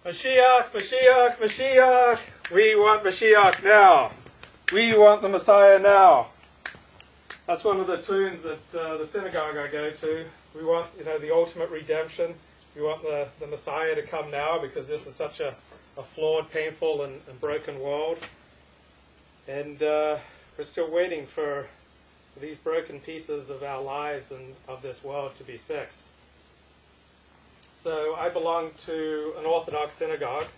Mashiach, Mashiach, Mashiach. We want Mashiach now. We want the Messiah now. That's one of the tunes at the synagogue I go to. We want, the ultimate redemption. We want the Messiah to come now because this is such a flawed, painful, and broken world. And we're still waiting for these broken pieces of our lives and of this world to be fixed. So I belong to an Orthodox synagogue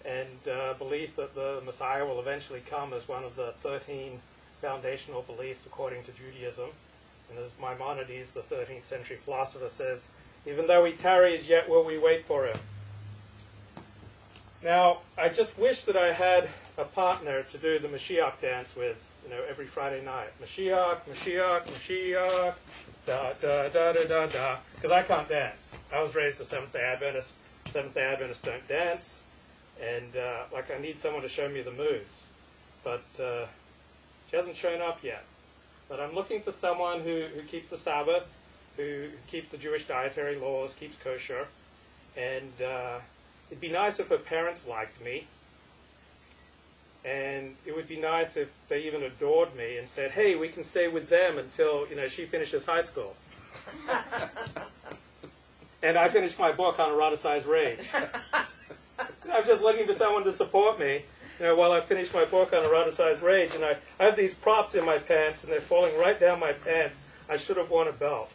and believe that the Messiah will eventually come as one of the 13 foundational beliefs according to Judaism. And as Maimonides, the 13th century philosopher, says, even though he tarries, yet will we wait for him. Now, I just wish that I had a partner to do the Mashiach dance with, every Friday night. Mashiach, Mashiach, Mashiach, da, da, da, da, da, da. Because I can't dance. I was raised a Seventh-day Adventist. Seventh-day Adventists don't dance. And, I need someone to show me the moves. But she hasn't shown up yet. But I'm looking for someone who keeps the Sabbath, who keeps the Jewish dietary laws, keeps kosher. And it'd be nice if her parents liked me. And it would be nice if they even adored me and said, hey, we can stay with them until, she finishes high school. And I finished my book on Eroticized Rage. I'm just looking for someone to support me, while I finish my book on Eroticized Rage. And I have these props in my pants, and they're falling right down my pants. I should have worn a belt.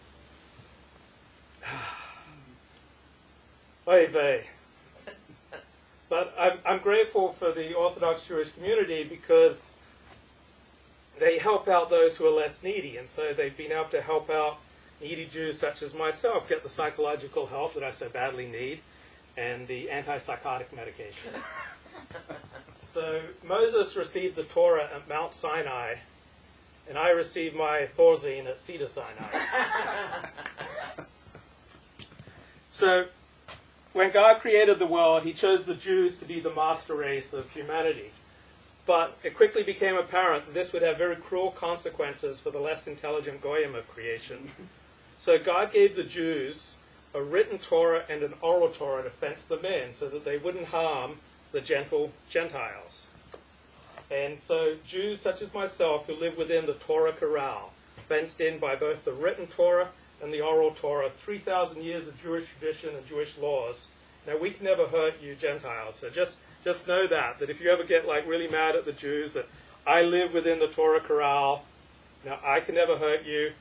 Oy vey. But I'm grateful for the Orthodox Jewish community because they help out those who are less needy. And so they've been able to help out needy Jews such as myself get the psychological help that I so badly need and the antipsychotic medication. So Moses received the Torah at Mount Sinai, and I received my Thorazine at Cedar Sinai. So when God created the world, he chose the Jews to be the master race of humanity. But it quickly became apparent that this would have very cruel consequences for the less intelligent goyim of creation. So God gave the Jews a written Torah and an oral Torah to fence them in so that they wouldn't harm the gentle Gentiles. And so Jews such as myself who live within the Torah corral, fenced in by both the written Torah and the oral Torah, 3,000 years of Jewish tradition and Jewish laws. Now, we can never hurt you Gentiles. So just know that if you ever get really mad at the Jews, that I live within the Torah corral. Now, I can never hurt you.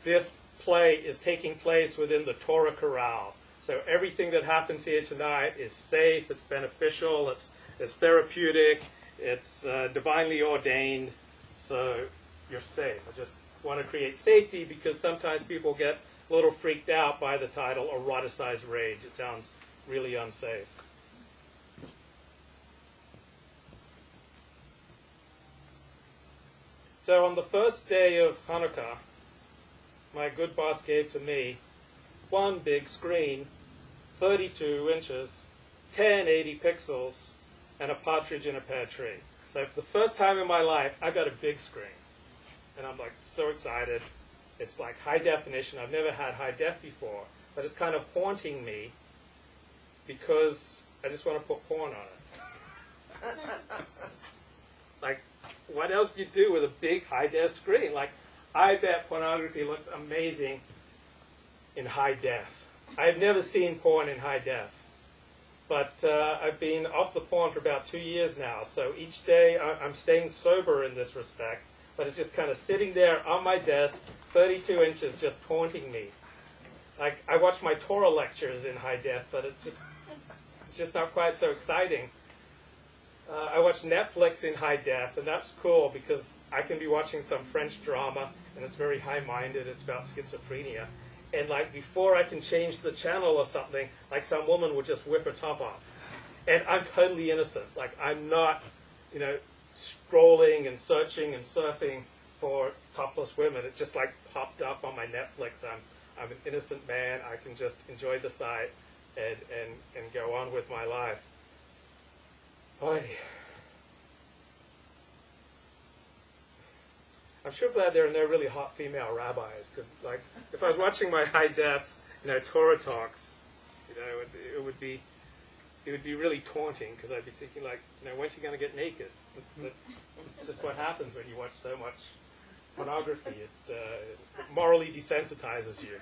This play is taking place within the Torah corral. So everything that happens here tonight is safe, it's beneficial, it's therapeutic, it's divinely ordained. So you're safe. I just want to create safety because sometimes people get a little freaked out by the title Eroticized Rage. It sounds really unsafe. So on the first day of Hanukkah, my good boss gave to me one big screen, 32 inches, 1080 pixels, and a partridge in a pear tree. So for the first time in my life, I got a big screen. And I'm so excited. It's high definition. I've never had high def before. But it's kind of haunting me because I just want to put porn on it. What else do you do with a big high def screen? I bet pornography looks amazing in high def. I've never seen porn in high def. But I've been off the porn for about 2 years now. So each day I'm staying sober in this respect. But it's just kind of sitting there on my desk, 32 inches, just haunting me. I watch my Torah lectures in high def, but it's just not quite so exciting. I watch Netflix in high def, and that's cool because I can be watching some French drama, and it's very high-minded. It's about schizophrenia. And before I can change the channel or something, some woman would just whip her top off. And I'm totally innocent. I'm not, scrolling and searching and surfing for topless women. It just popped up on my Netflix. I'm an innocent man. I can just enjoy the site and go on with my life. Boy. I'm sure glad there are no really hot female rabbis because if I was watching my high def, Torah talks, it would be it would be really taunting because I'd be thinking like, when's she going to get naked? That's just what happens when you watch so much pornography. It morally desensitizes you.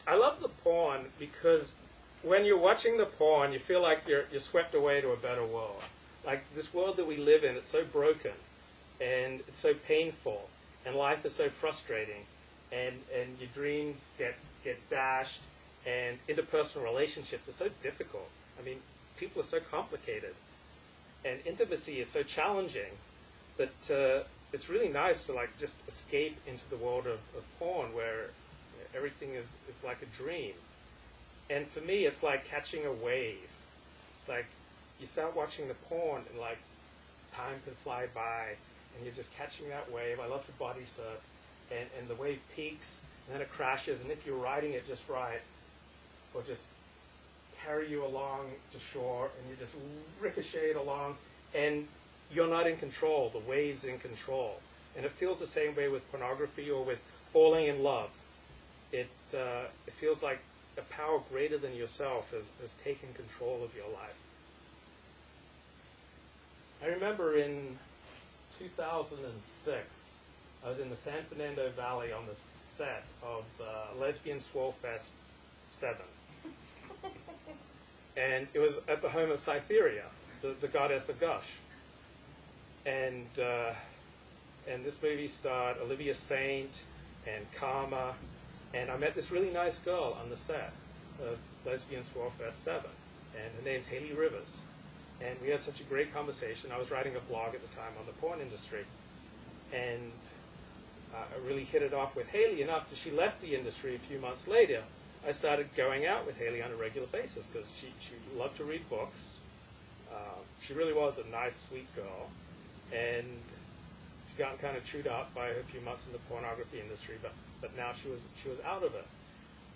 I love the porn because when you're watching the porn, you feel like you're swept away to a better world. Like this world that we live in, it's so broken, and it's so painful, and life is so frustrating, and your dreams get dashed, and interpersonal relationships are so difficult. I mean, people are so complicated, and intimacy is so challenging that it's really nice to like just escape into the world of porn where everything is like a dream. And for me, it's like catching a wave. It's like you start watching the porn and like time can fly by and you're just catching that wave. I love to body surf, and the wave peaks and then it crashes, and if you're riding it just right, it'll just carry you along to shore and you just ricochet it along, and you're not in control. The wave's in control. And it feels the same way with pornography or with falling in love. It feels like a power greater than yourself has taken control of your life. I remember in 2006, I was in the San Fernando Valley on the set of Lesbian Swirlfest 7. And it was at the home of Cytherea, the goddess of gush. And this movie starred Olivia Saint and Karma, and I met this really nice girl on the set of Lesbian Swirlfest 7, and her name's Haley Rivers. And we had such a great conversation. I was writing a blog at the time on the porn industry, and I really hit it off with Haley enough that she left the industry a few months later. I started going out with Haley on a regular basis because she loved to read books. She really was a nice, sweet girl, and she got kind of chewed up by a few months in the pornography industry, but now she was out of it.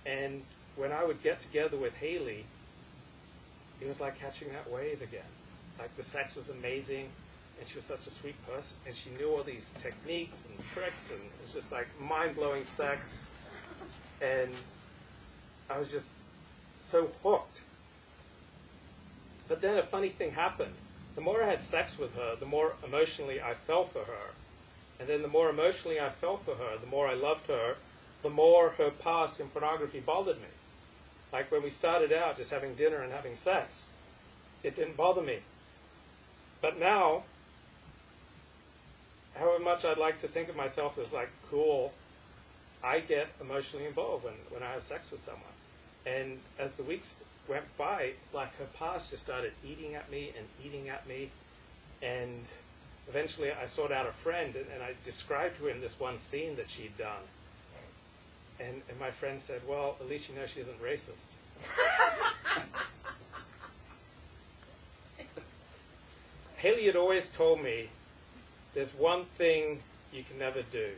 And when I would get together with Haley, it was like catching that wave again. Like the sex was amazing, and she was such a sweet person, and she knew all these techniques and tricks, and it was just like mind-blowing sex, and I was just so hooked. But then a funny thing happened. The more I had sex with her, the more emotionally I fell for her. And then the more emotionally I fell for her, the more I loved her, the more her past in pornography bothered me. Like when we started out just having dinner and having sex, it didn't bother me. But now, however much I'd like to think of myself as like cool, I get emotionally involved when I have sex with someone. And as the weeks went by, like her past just started eating at me, and eventually I sought out a friend, and I described to him this one scene that she'd done. And my friend said, well, at least you know she isn't racist. Haley had always told me, there's one thing you can never do.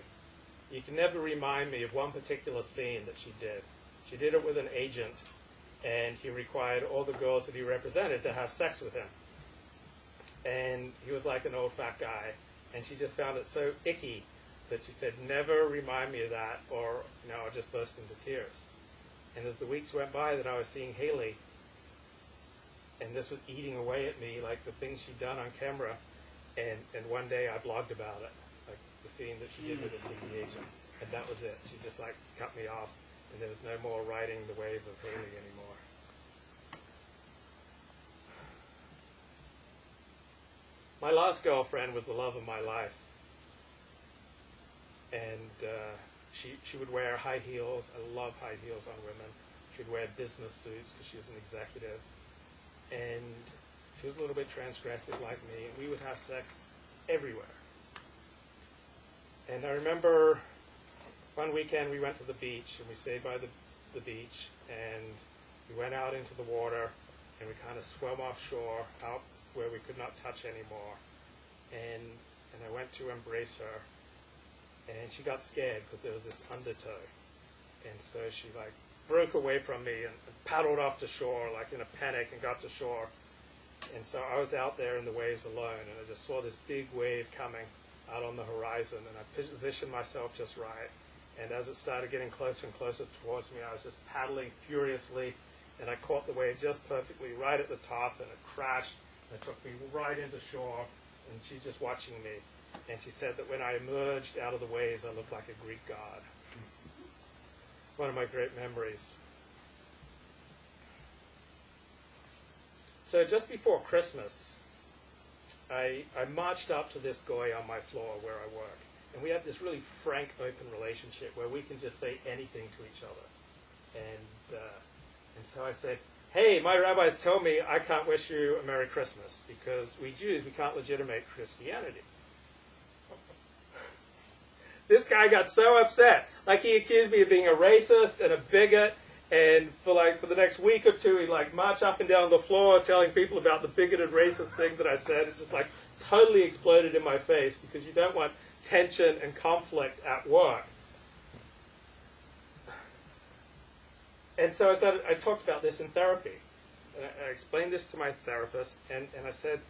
You can never remind me of one particular scene that she did. She did it with an agent, and he required all the girls that he represented to have sex with him. And he was like an old fat guy, and she just found it so icky that she said, never remind me of that, or I'll just burst into tears. And as the weeks went by that I was seeing Haley, and this was eating away at me, like the things she'd done on camera, and one day I blogged about it, like the scene that she did with the CD agent, and that was it. She just like cut me off, and there was no more riding the wave of Haley anymore. My last girlfriend was the love of my life. And she would wear high heels. I love high heels on women. She'd wear business suits because she was an executive. And she was a little bit transgressive like me. And we would have sex everywhere. And I remember one weekend we went to the beach, and we stayed by the beach. And we went out into the water, and we kind of swam offshore, out where we could not touch anymore. And I went to embrace her. And she got scared because there was this undertow. And so she like broke away from me and paddled off to shore like in a panic and got to shore. And so I was out there in the waves alone, and I just saw this big wave coming out on the horizon, and I positioned myself just right. And as it started getting closer and closer towards me, I was just paddling furiously, and I caught the wave just perfectly right at the top, and it crashed, and it took me right into shore, and she's just watching me. And she said that when I emerged out of the waves, I looked like a Greek god. One of my great memories. So just before Christmas, I marched up to this guy on my floor where I work. And we have this really frank, open relationship where we can just say anything to each other. And so I said, hey, my rabbis told me I can't wish you a Merry Christmas because we Jews, we can't legitimate Christianity. This guy got so upset. Like, he accused me of being a racist and a bigot. And for the next week or two, he'd march up and down the floor telling people about the bigoted, racist thing that I said. It just totally exploded in my face because you don't want tension and conflict at work. And so I talked about this in therapy. And I explained this to my therapist, and I said,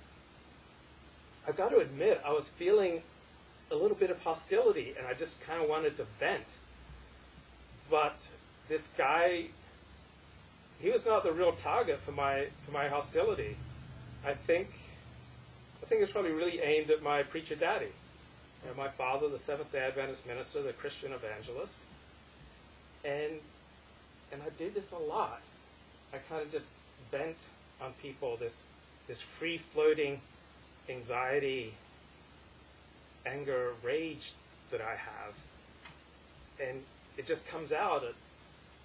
I've got to admit, I was feeling a little bit of hostility, and I just kind of wanted to vent. But this guy, he was not the real target for my hostility. I think it's probably really aimed at my preacher daddy. My father, the Seventh-day Adventist minister, the Christian evangelist. And I did this a lot. I kind of just vent on people, this free-floating anxiety, anger, rage that I have. And it just comes out at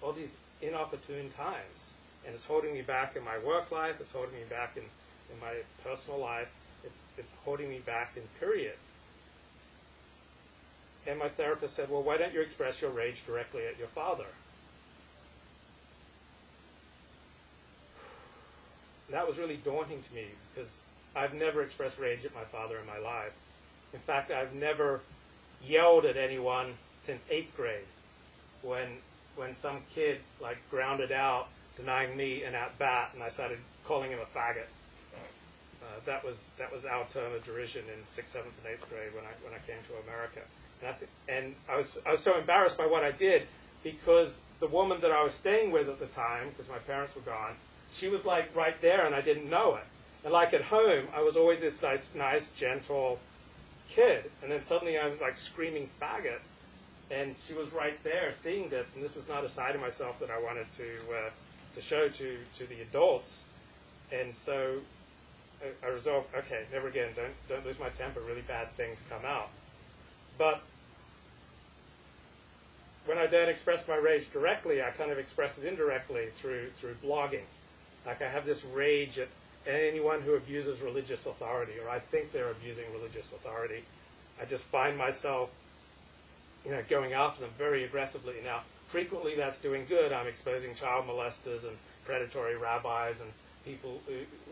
all these inopportune times. And it's holding me back in my work life. It's holding me back in my personal life. It's holding me back in period. And my therapist said, well, why don't you express your rage directly at your father? And that was really daunting to me because I've never expressed rage at my father in my life. In fact, I've never yelled at anyone since 8th grade when some kid grounded out denying me an at-bat and I started calling him a faggot. That was our term of derision in 6th, 7th, and 8th grade when I came to America. And I was so embarrassed by what I did because the woman that I was staying with at the time, because my parents were gone, she was right there and I didn't know it. And at home, I was always this nice, gentle kid. And then suddenly I was screaming faggot. And she was right there seeing this. And this was not a side of myself that I wanted to show to the adults. And so I resolved, okay, never again, don't lose my temper. Really bad things come out. But when I don't express my rage directly, I kind of express it indirectly through blogging. I have this rage at anyone who abuses religious authority, or I think they're abusing religious authority. I just find myself, going after them very aggressively. Now, frequently that's doing good. I'm exposing child molesters and predatory rabbis and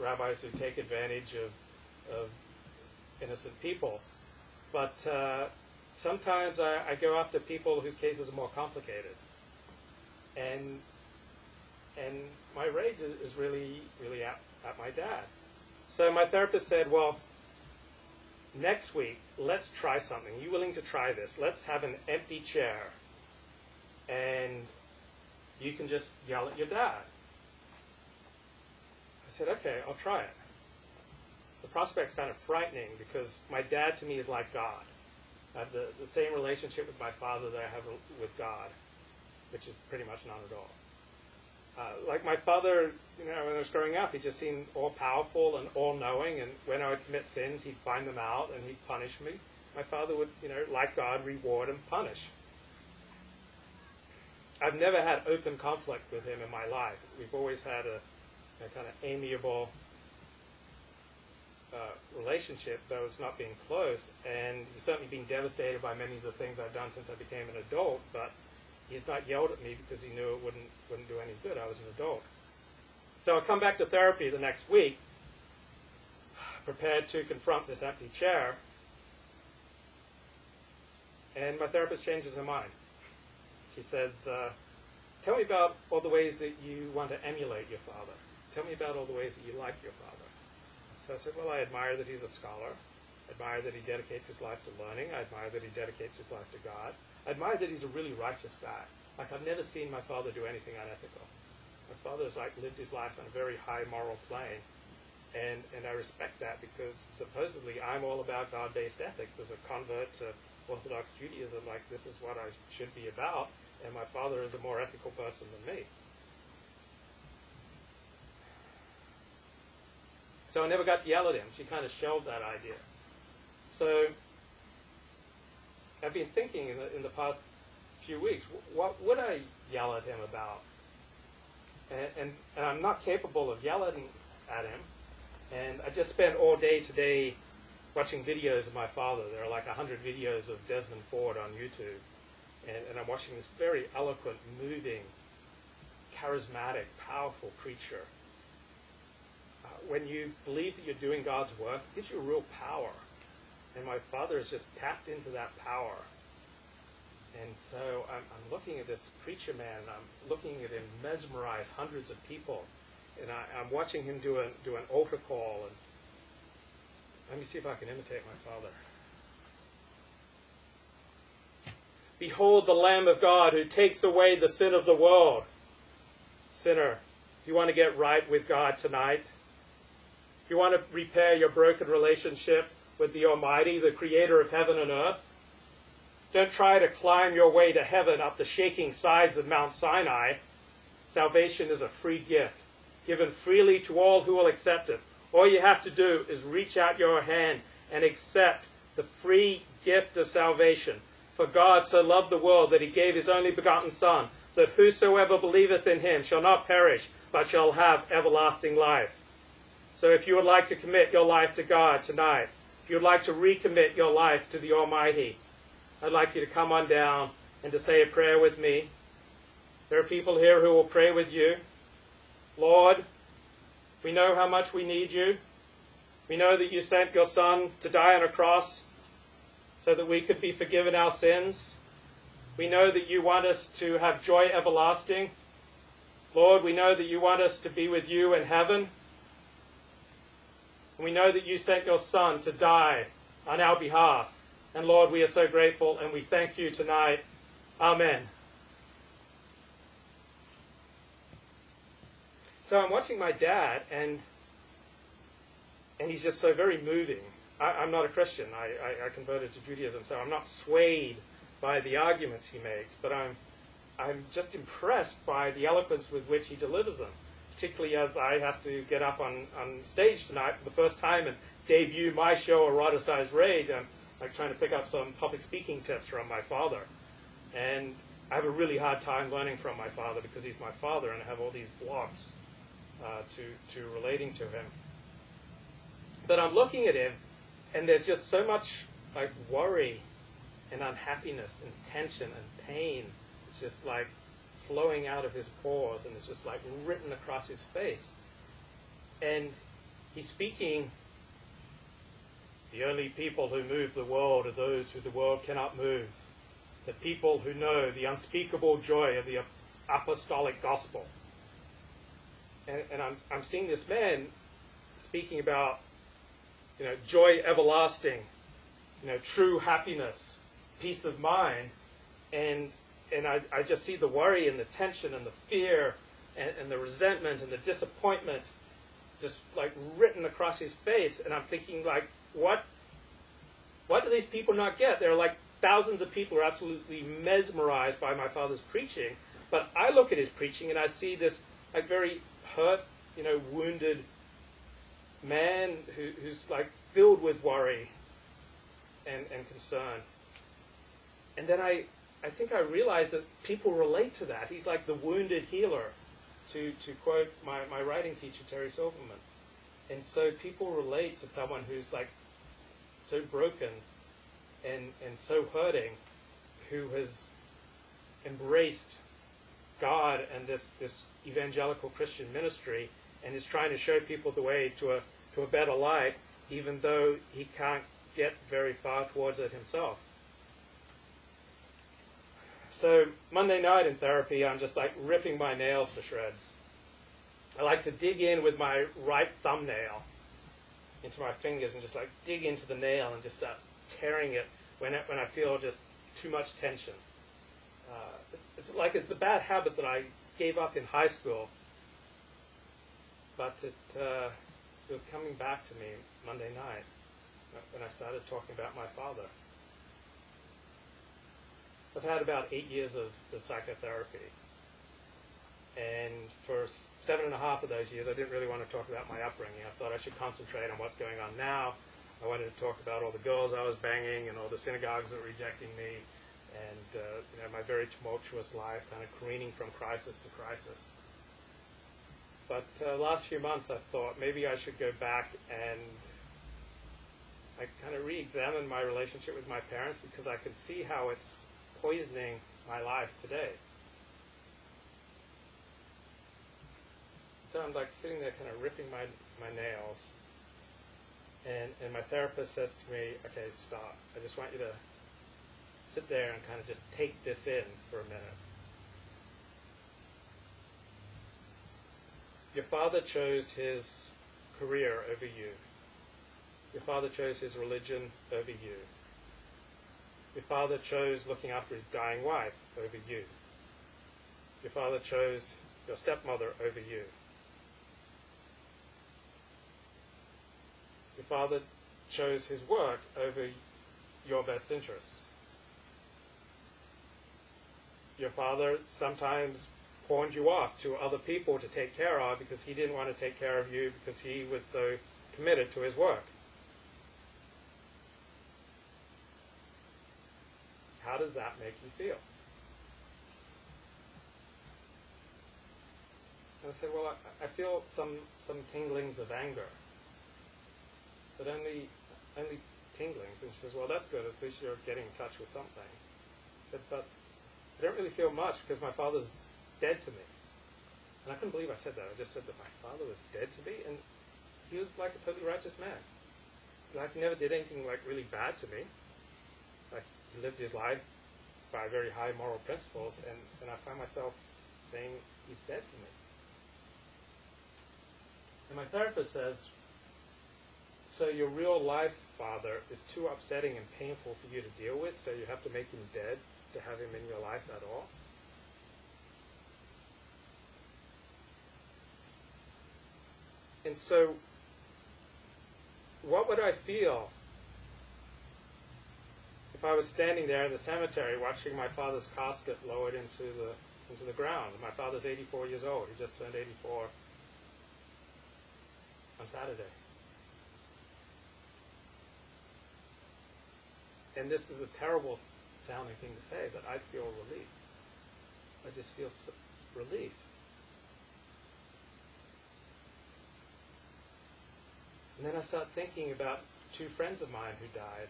rabbis who take advantage of innocent people. But sometimes I go after people whose cases are more complicated. And my rage is really at my dad. So my therapist said, well, next week, let's try something. You willing to try this? Let's have an empty chair. And you can just yell at your dad. I said, okay, I'll try it. The prospect's kind of frightening because my dad to me is like God. I have the same relationship with my father that I have with God, which is pretty much none at all. Like my father, when I was growing up, he just seemed all-powerful and all-knowing, and when I would commit sins, he'd find them out and he'd punish me. My father would, like God, reward and punish. I've never had open conflict with him in my life. We've always had a kind of amiable relationship, though it's not being close, and he's certainly been devastated by many of the things I've done since I became an adult, but he's not yelled at me because he knew it wouldn't do any good. I was an adult. So I come back to therapy the next week, prepared to confront this empty chair, and my therapist changes her mind. She says, tell me about all the ways that you want to emulate your father. Tell me about all the ways that you like your father. So I said, well, I admire that he's a scholar. I admire that he dedicates his life to learning. I admire that he dedicates his life to God. I admire that he's a really righteous guy. I've never seen my father do anything unethical. My father's like lived his life on a very high moral plane. And I respect that because supposedly I'm all about God-based ethics. As a convert to Orthodox Judaism, like this is what I should be about, and my father is a more ethical person than me. So I never got to yell at him. She kind of shelved that idea. So I've been thinking in the past few weeks, what would I yell at him about? And I'm not capable of yelling at him. And I just spent all day today watching videos of my father. There are like 100 videos of Desmond Ford on YouTube. And I'm watching this very eloquent, moving, charismatic, powerful preacher. When you believe that you're doing God's work, it gives you real power. And my father has just tapped into that power. And so I'm looking at this preacher man, and I'm looking at him mesmerize hundreds of people. And I'm watching him do an altar call. And let me see if I can imitate my father. Behold the Lamb of God who takes away the sin of the world. Sinner, do you want to get right with God tonight? Do you want to repair your broken relationship with the Almighty, the Creator of heaven and earth? Don't try to climb your way to heaven up the shaking sides of Mount Sinai. Salvation is a free gift, given freely to all who will accept it. All you have to do is reach out your hand and accept the free gift of salvation. For God so loved the world that he gave his only begotten Son, that whosoever believeth in him shall not perish, but shall have everlasting life. So if you would like to commit your life to God tonight, if you would like to recommit your life to the Almighty, I'd like you to come on down and to say a prayer with me. There are people here who will pray with you. Lord, we know how much we need you. We know that you sent your Son to die on a cross so that we could be forgiven our sins. We know that you want us to have joy everlasting. Lord, we know that you want us to be with you in heaven. And we know that you sent your Son to die on our behalf. And Lord, we are so grateful and we thank you tonight. Amen. So I'm watching my dad, and he's just so very moving. I'm not a Christian. I converted to Judaism, so I'm not swayed by the arguments he makes, but I'm just impressed by the eloquence with which he delivers them, particularly as I have to get up on stage tonight for the first time and debut my show, Eroticized Rage. I'm like trying to pick up some public speaking tips from my father. And I have a really hard time learning from my father because he's my father, and I have all these blocks to relating to him. But I'm looking at him, and there's just so much like worry and unhappiness and tension and pain. It's just like flowing out of his pores, and it's just like written across his face. And he's speaking, the only people who move the world are those who the world cannot move. The people who know the unspeakable joy of the apostolic gospel. And I'm seeing this man speaking about, joy everlasting, true happiness, peace of mind, and I just see the worry and the tension and the fear and the resentment and the disappointment just like written across his face, and I'm thinking like, what do these people not get? There are like thousands of people who are absolutely mesmerized by my father's preaching, but I look at his preaching and I see this like very hurt, wounded man who's like filled with worry and concern. And then I think I realize that people relate to that. He's like the wounded healer, to quote my writing teacher, Terry Silverman. And so people relate to someone who's like so broken and so hurting, who has embraced God and this evangelical Christian ministry and is trying to show people the way to a better life, even though he can't get very far towards it himself. So Monday night in therapy, I'm just like ripping my nails to shreds. I like to dig in with my right thumbnail into my fingers and just like dig into the nail and just start tearing it when I feel just too much tension. It's a bad habit that I gave up in high school, But it was coming back to me Monday night when I started talking about my father. I've had about 8 years of psychotherapy. And for 7.5 of those years, I didn't really want to talk about my upbringing. I thought I should concentrate on what's going on now. I wanted to talk about all the girls I was banging and all the synagogues that were rejecting me, and my very tumultuous life, kind of careening from crisis to crisis. But last few months, I thought maybe I should go back and I kind of re-examine my relationship with my parents, because I can see how it's poisoning my life today. So I'm like sitting there kind of ripping my nails, and my therapist says to me, okay, stop. I just want you to sit there and kind of just take this in for a minute. Your father chose his career over you. Your father chose his religion over you. Your father chose looking after his dying wife over you. Your father chose your stepmother over you. Your father chose his work over your best interests. Your father sometimes pawned you off to other people to take care of because he didn't want to take care of you because he was so committed to his work. How does that make you feel? And I said, well, I feel some tinglings of anger, but only tinglings. And she says, well, that's good. At least you're getting in touch with something. I said, but I don't really feel much because my father's dead to me. And I couldn't believe I said that. I just said that my father was dead to me, and he was like a totally righteous man. Like, he never did anything like really bad to me. Like, he lived his life by very high moral principles, and I find myself saying he's dead to me. And my therapist says, so your real life father is too upsetting and painful for you to deal with, so you have to make him dead to have him in your life at all? And so, what would I feel if I was standing there in the cemetery watching my father's casket lowered into the ground? My father's 84 years old. He just turned 84 on Saturday. And this is a terrible sounding thing to say, but I feel relief. I just feel relief. And then I start thinking about 2 friends of mine who died,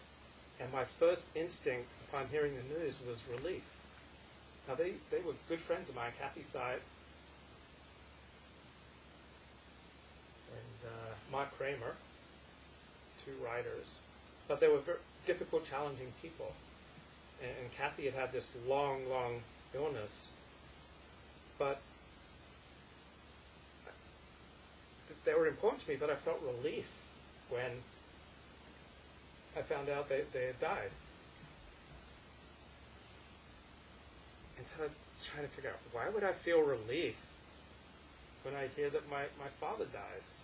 and my first instinct upon hearing the news was relief. Now, they were good friends of mine, Kathy Syed and Mark Kramer, 2 writers. But they were very difficult, challenging people. And Kathy had this long illness. But they were important to me, but I felt relief when I found out they had died. And so I was trying to figure out, why would I feel relief when I hear that my father dies?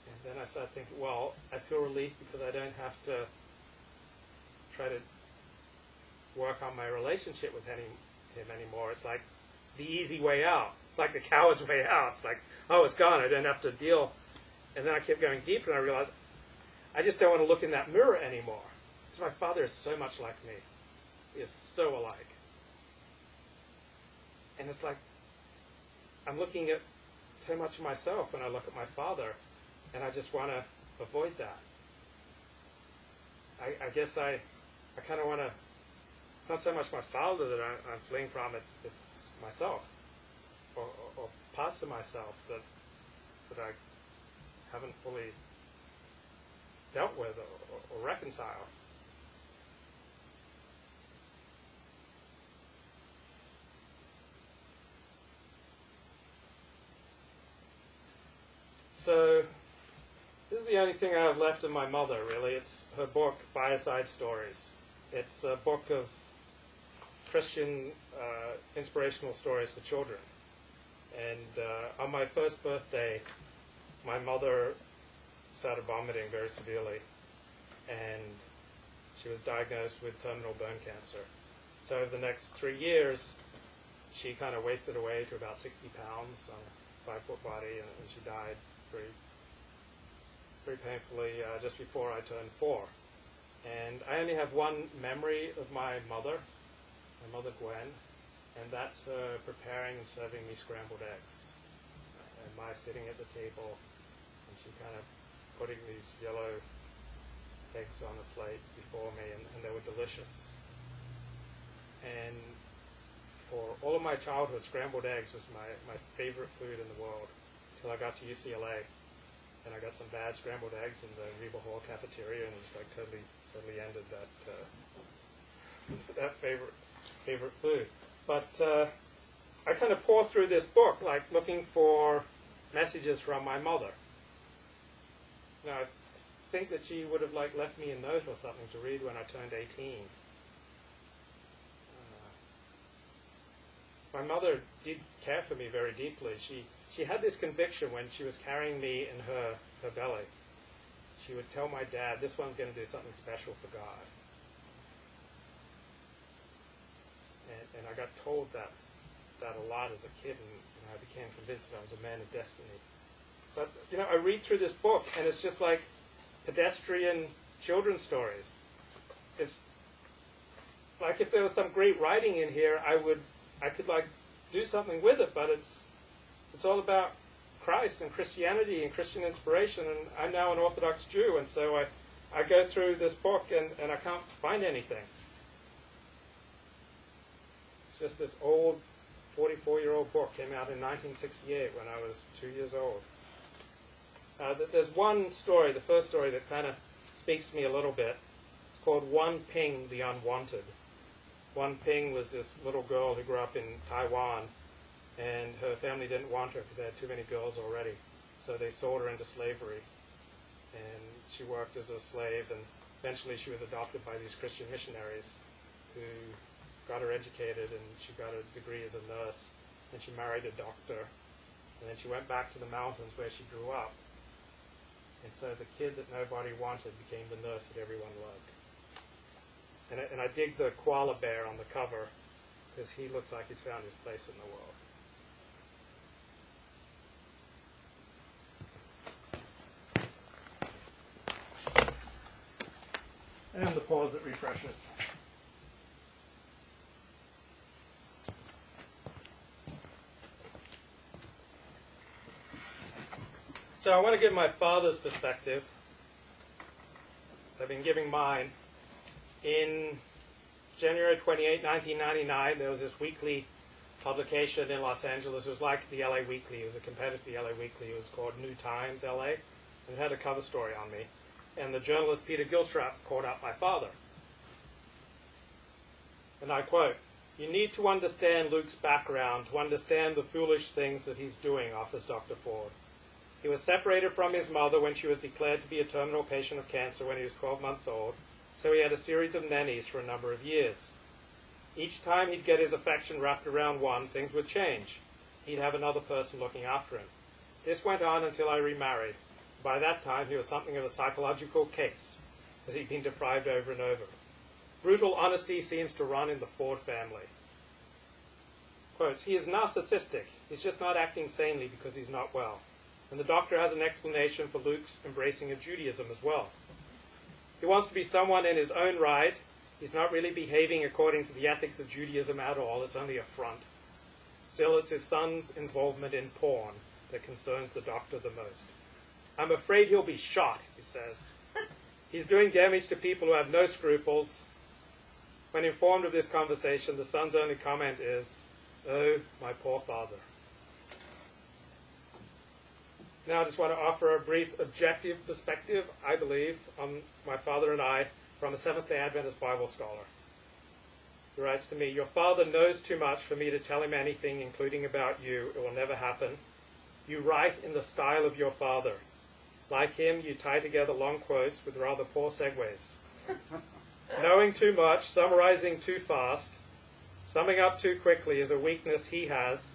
And then I started thinking, well, I feel relief because I don't have to try to work on my relationship with him anymore. It's like the easy way out. It's like the coward's way out. It's like, oh, it's gone. I don't have to deal. And then I kept going deeper, and I realized I just don't want to look in that mirror anymore. Because my father is so much like me. He is so alike. And it's like I'm looking at so much of myself when I look at my father, and I just want to avoid that. I guess I kind of want to. It's not so much my father that I'm fleeing from. It's myself, or parts of myself that I haven't fully dealt with or reconciled. So this is the only thing I have left of my mother, really. It's her book, Fireside Stories. It's a book of Christian inspirational stories for children. And on my first birthday, my mother started vomiting very severely, and she was diagnosed with terminal bone cancer. So over the next 3 years, she kind of wasted away to about 60 pounds on a 5-foot body, and she died very painfully just before I turned 4. And I only have one memory of my mother Gwen, and that's her preparing and serving me scrambled eggs. And my sitting at the table, and she kind of putting these yellow eggs on a plate before me, and they were delicious. And for all of my childhood, scrambled eggs was my favorite food in the world, until I got to UCLA. And I got some bad scrambled eggs in the Reba Hall cafeteria, and it just like totally ended that that favorite food. But I kind of poured through this book, like looking for messages from my mother. Now, I think that she would have like left me a note or something to read when I turned 18. My mother did care for me very deeply. She had this conviction when she was carrying me in her belly. She would tell my dad, this one's going to do something special for God. And I got told that a lot as a kid, and I became convinced that I was a man of destiny. But, I read through this book, and it's just like pedestrian children's stories. It's like if there was some great writing in here, I could like do something with it, but it's all about Christ and Christianity and Christian inspiration, and I'm now an Orthodox Jew, and so I go through this book and I can't find anything. It's just this old 44-year-old book, came out in 1968 when I was 2 years old. There's one story, the first story, that kind of speaks to me a little bit. It's called Wan Ping the Unwanted. Wan Ping was this little girl who grew up in Taiwan, and her family didn't want her because they had too many girls already. So they sold her into slavery, and she worked as a slave, and eventually she was adopted by these Christian missionaries who got her educated, and she got a degree as a nurse, and she married a doctor, and then she went back to the mountains where she grew up. And so the kid that nobody wanted became the nurse that everyone loved. And I dig the koala bear on the cover, because he looks like he's found his place in the world. And the pause that refreshes. So I want to give my father's perspective. So I've been giving mine. In January 28, 1999, there was this weekly publication in Los Angeles. It was like the LA Weekly. It was a competitor to the LA Weekly. It was called New Times LA. And it had a cover story on me. And the journalist Peter Gilstrap called out my father. And I quote, "You need to understand Luke's background to understand the foolish things that he's doing," offers Dr. Ford. "He was separated from his mother when she was declared to be a terminal patient of cancer when he was 12 months old, so he had a series of nannies for a number of years. Each time he'd get his affection wrapped around one, things would change. He'd have another person looking after him. This went on until I remarried. By that time, he was something of a psychological case, as he'd been deprived over and over. Brutal honesty seems to run in the Ford family." Quotes, "He is narcissistic. He's just not acting sanely because he's not well. And the doctor has an explanation for Luke's embracing of Judaism as well. He wants to be someone in his own right. He's not really behaving according to the ethics of Judaism at all. It's only a front. Still, it's his son's involvement in porn that concerns the doctor the most. I'm afraid he'll be shot," he says. "He's doing damage to people who have no scruples." When informed of this conversation, the son's only comment is, "Oh, my poor father." Now I just want to offer a brief objective perspective, I believe, on my father and I from a Seventh-day Adventist Bible scholar. He writes to me, "Your father knows too much for me to tell him anything, including about you. It will never happen. You write in the style of your father. Like him, you tie together long quotes with rather poor segues. Knowing too much, summarizing too fast, summing up too quickly is a weakness he has.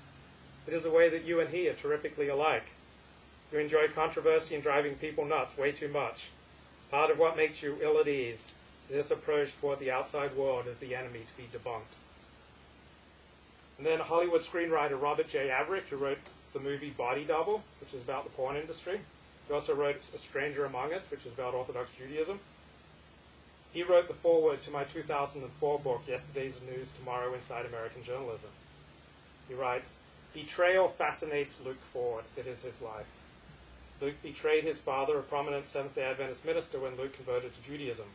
It is a way that you and he are terrifically alike. You enjoy controversy and driving people nuts way too much. Part of what makes you ill at ease is this approach toward the outside world as the enemy to be debunked. And then Hollywood screenwriter Robert J. Averick, who wrote the movie Body Double, which is about the porn industry. He also wrote A Stranger Among Us, which is about Orthodox Judaism. He wrote the foreword to my 2004 book, Yesterday's News, Tomorrow Inside American Journalism. He writes, "Betrayal fascinates Luke Ford. It is his life. Luke betrayed his father, a prominent Seventh-day Adventist minister, when Luke converted to Judaism.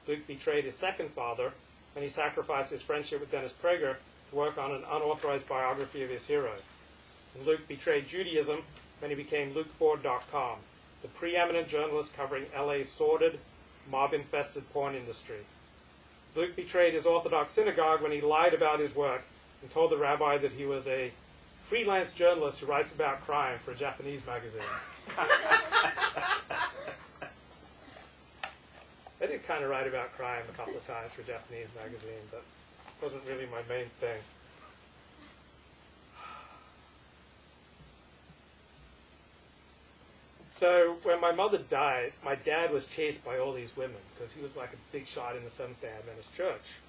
Luke betrayed his second father when he sacrificed his friendship with Dennis Prager to work on an unauthorized biography of his hero. And Luke betrayed Judaism when he became LukeFord.com, the preeminent journalist covering LA's sordid, mob-infested porn industry. Luke betrayed his Orthodox synagogue when he lied about his work and told the rabbi that he was a freelance journalist who writes about crime for a Japanese magazine." I did kind of write about crime a couple of times for a Japanese magazine, but it wasn't really my main thing. So when my mother died, my dad was chased by all these women because he was like a big shot in the Seventh-day Adventist Church.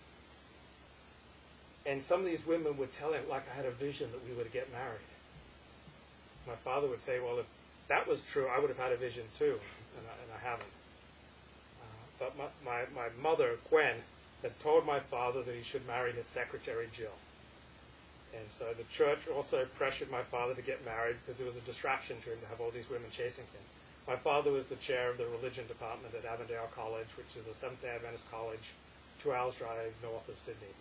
And some of these women would tell him, like, I had a vision that we were to get married. My father would say, well, if that was true, I would have had a vision too, and I haven't. But my mother, Gwen, had told my father that he should marry his secretary, Jill. And so the church also pressured my father to get married because it was a distraction to him to have all these women chasing him. My father was the chair of the religion department at Avondale College, which is a Seventh-day Adventist college 2 hours drive north of Sydney.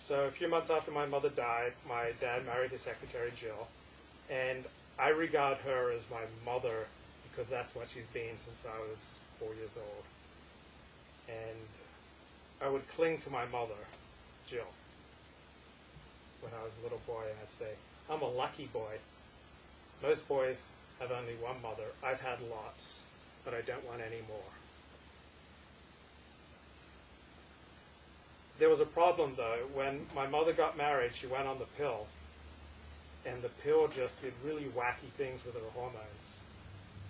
So a few months after my mother died, my dad married his secretary, Jill, and I regard her as my mother because that's what she's been since I was 4 years old. And I would cling to my mother, Jill, when I was a little boy, and I'd say, I'm a lucky boy. Most boys have only one mother. I've had lots, but I don't want any more. There was a problem, though. When my mother got married, she went on the pill, and the pill just did really wacky things with her hormones.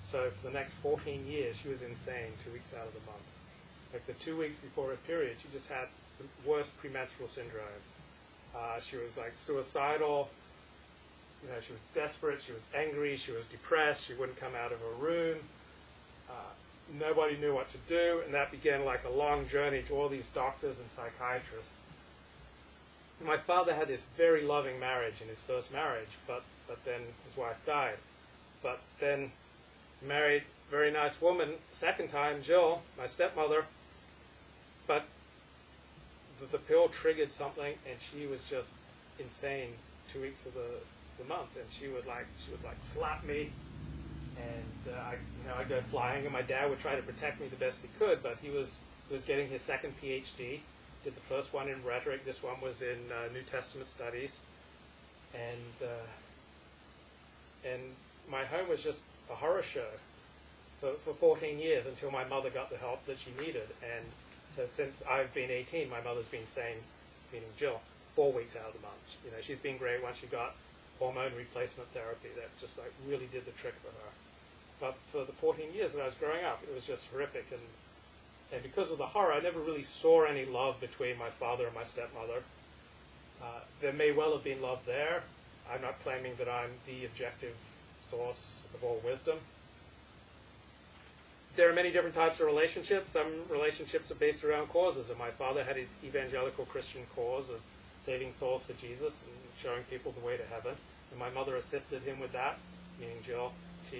So for the next 14 years, she was insane 2 weeks out of the month. Like the 2 weeks before her period, she just had the worst premenstrual syndrome. She was like suicidal. You know, she was desperate. She was angry. She was depressed. She wouldn't come out of her room. Nobody knew what to do, and that began like a long journey to all these doctors and psychiatrists. My father had this very loving marriage in his first marriage, but then his wife died. But then married a very nice woman, second time, Jill, my stepmother, but the pill triggered something, and she was just insane 2 weeks of the month, and she would slap me, and I'd go flying, and my dad would try to protect me the best he could, but he was getting his second PhD, did the first one in rhetoric, this one was in New Testament studies, and my home was just a horror show for 14 years until my mother got the help that she needed, and so since I've been 18, my mother's been sane, meaning Jill, 4 weeks out of the month. You know, she's been great once she got hormone replacement therapy that just like really did the trick for her. But for the 14 years that I was growing up, it was just horrific. And because of the horror, I never really saw any love between my father and my stepmother. There may well have been love there. I'm not claiming that I'm the objective source of all wisdom. There are many different types of relationships. Some relationships are based around causes, and my father had his evangelical Christian cause of saving souls for Jesus and showing people the way to heaven. And my mother assisted him with that, meaning Jill.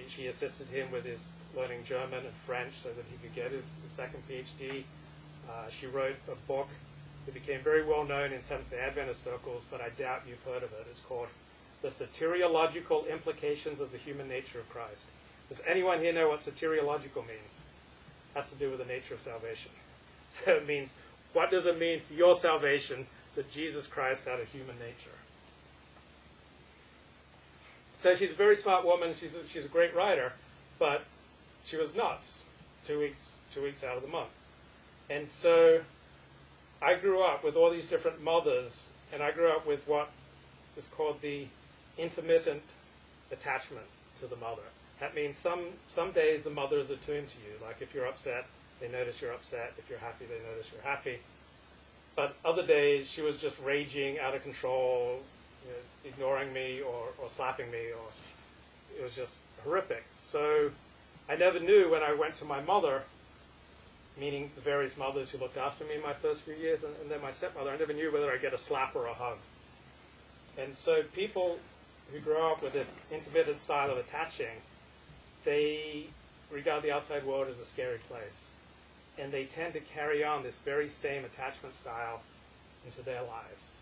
She assisted him with his learning German and French so that he could get his second PhD. She wrote a book that became very well known in Seventh-day Adventist circles, but I doubt you've heard of it. It's called The Soteriological Implications of the Human Nature of Christ. Does anyone here know what soteriological means? It has to do with the nature of salvation. So it means, what does it mean for your salvation that Jesus Christ had a human nature? So she's a very smart woman. She's a great writer, but she was nuts 2 weeks out of the month. And so I grew up with all these different mothers, and I grew up with what is called the intermittent attachment to the mother. That means some days the mother is attuned to you. Like if you're upset, they notice you're upset. If you're happy, they notice you're happy. But other days she was just raging out of control, ignoring me or slapping me, or it was just horrific. So I never knew when I went to my mother, meaning the various mothers who looked after me in my first few years, and then my stepmother, I never knew whether I'd get a slap or a hug. And so people who grow up with this intermittent style of attaching, they regard the outside world as a scary place. And they tend to carry on this very same attachment style into their lives.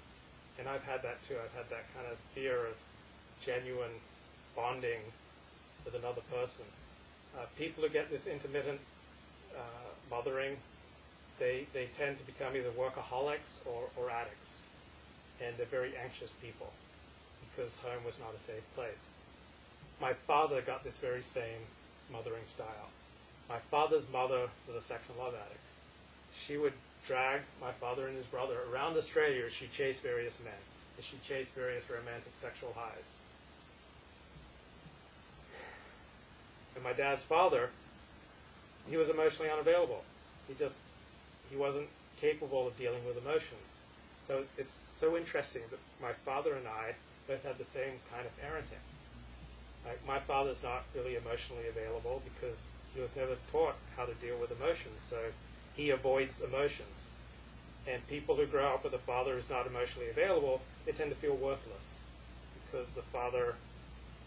And I've had that too. I've had that kind of fear of genuine bonding with another person. People who get this intermittent mothering, they tend to become either workaholics or addicts. And they're very anxious people because home was not a safe place. My father got this very same mothering style. My father's mother was a sex and love addict. She would drag my father and his brother around Australia as she chased various men, as she chased various romantic sexual highs. And my dad's father, he was emotionally unavailable. He wasn't capable of dealing with emotions. So it's so interesting that my father and I both had the same kind of parenting. Like my father's not really emotionally available because he was never taught how to deal with emotions, so he avoids emotions. And people who grow up with a father who's not emotionally available, they tend to feel worthless because the father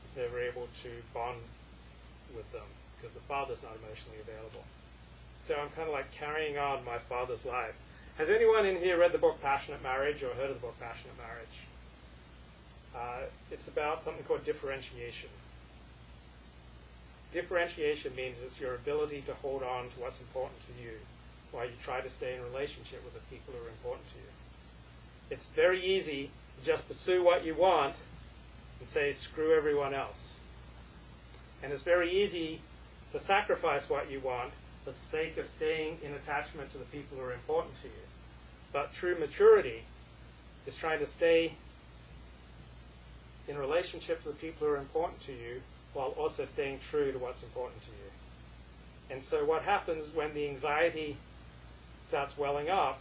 is never able to bond with them because the father's not emotionally available. So I'm kind of like carrying on my father's life. Has anyone in here read the book Passionate Marriage or heard of the book Passionate Marriage? It's about something called differentiation. Differentiation means it's your ability to hold on to what's important to you while you try to stay in relationship with the people who are important to you. It's very easy to just pursue what you want and say, screw everyone else. And it's very easy to sacrifice what you want for the sake of staying in attachment to the people who are important to you. But true maturity is trying to stay in relationship to the people who are important to you while also staying true to what's important to you. And so what happens when the anxiety starts welling up,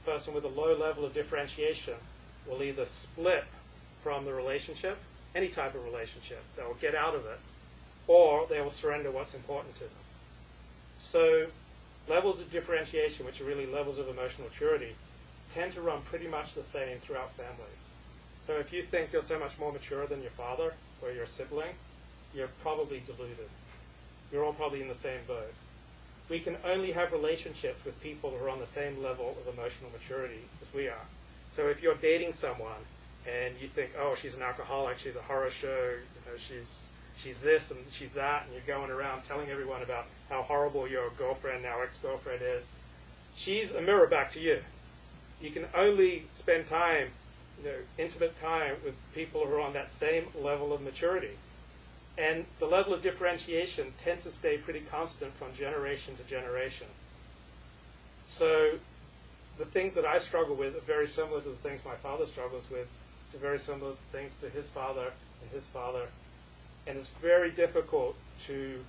a person with a low level of differentiation will either split from the relationship, any type of relationship, they will get out of it, or they will surrender what's important to them. So levels of differentiation, which are really levels of emotional maturity, tend to run pretty much the same throughout families. So if you think you're so much more mature than your father or your sibling, you're probably deluded. You're all probably in the same boat. We can only have relationships with people who are on the same level of emotional maturity as we are. So if you're dating someone and you think, oh, she's an alcoholic, she's a horror show, she's this and she's that, and you're going around telling everyone about how horrible your girlfriend, now ex-girlfriend is, she's a mirror back to you. You can only spend time, intimate time with people who are on that same level of maturity. And the level of differentiation tends to stay pretty constant from generation to generation. So the things that I struggle with are very similar to the things my father struggles with, to very similar things to his father and his father. And it's very difficult to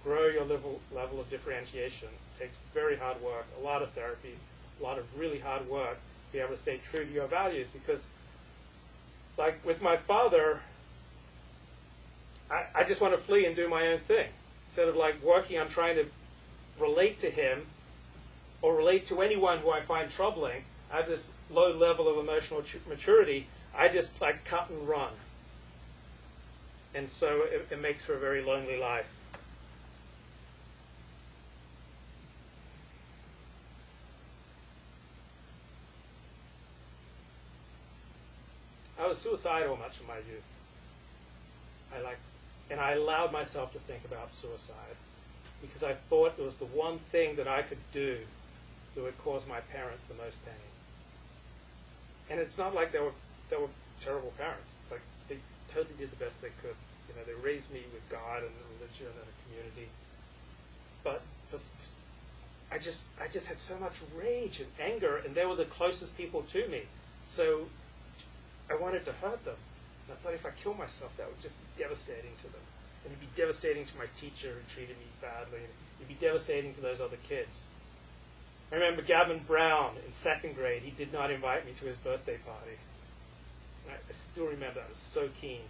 grow your level of differentiation. It takes very hard work, a lot of therapy, a lot of really hard work to be able to stay true to your values. Because like with my father, I just want to flee and do my own thing. Instead of like working on trying to relate to him or relate to anyone who I find troubling, I have this low level of emotional maturity. I just like cut and run. And so it makes for a very lonely life. I was suicidal much of my youth. And I allowed myself to think about suicide because I thought it was the one thing that I could do that would cause my parents the most pain. And it's not like they were terrible parents. Like they totally did the best they could. They raised me with God and religion and a community. But I just had so much rage and anger, and they were the closest people to me. So I wanted to hurt them. And I thought if I kill myself, that would just be devastating to them. And it'd be devastating to my teacher who treated me badly. And it'd be devastating to those other kids. I remember Gavin Brown in second grade. He did not invite me to his birthday party. And I still remember that. I was so keen.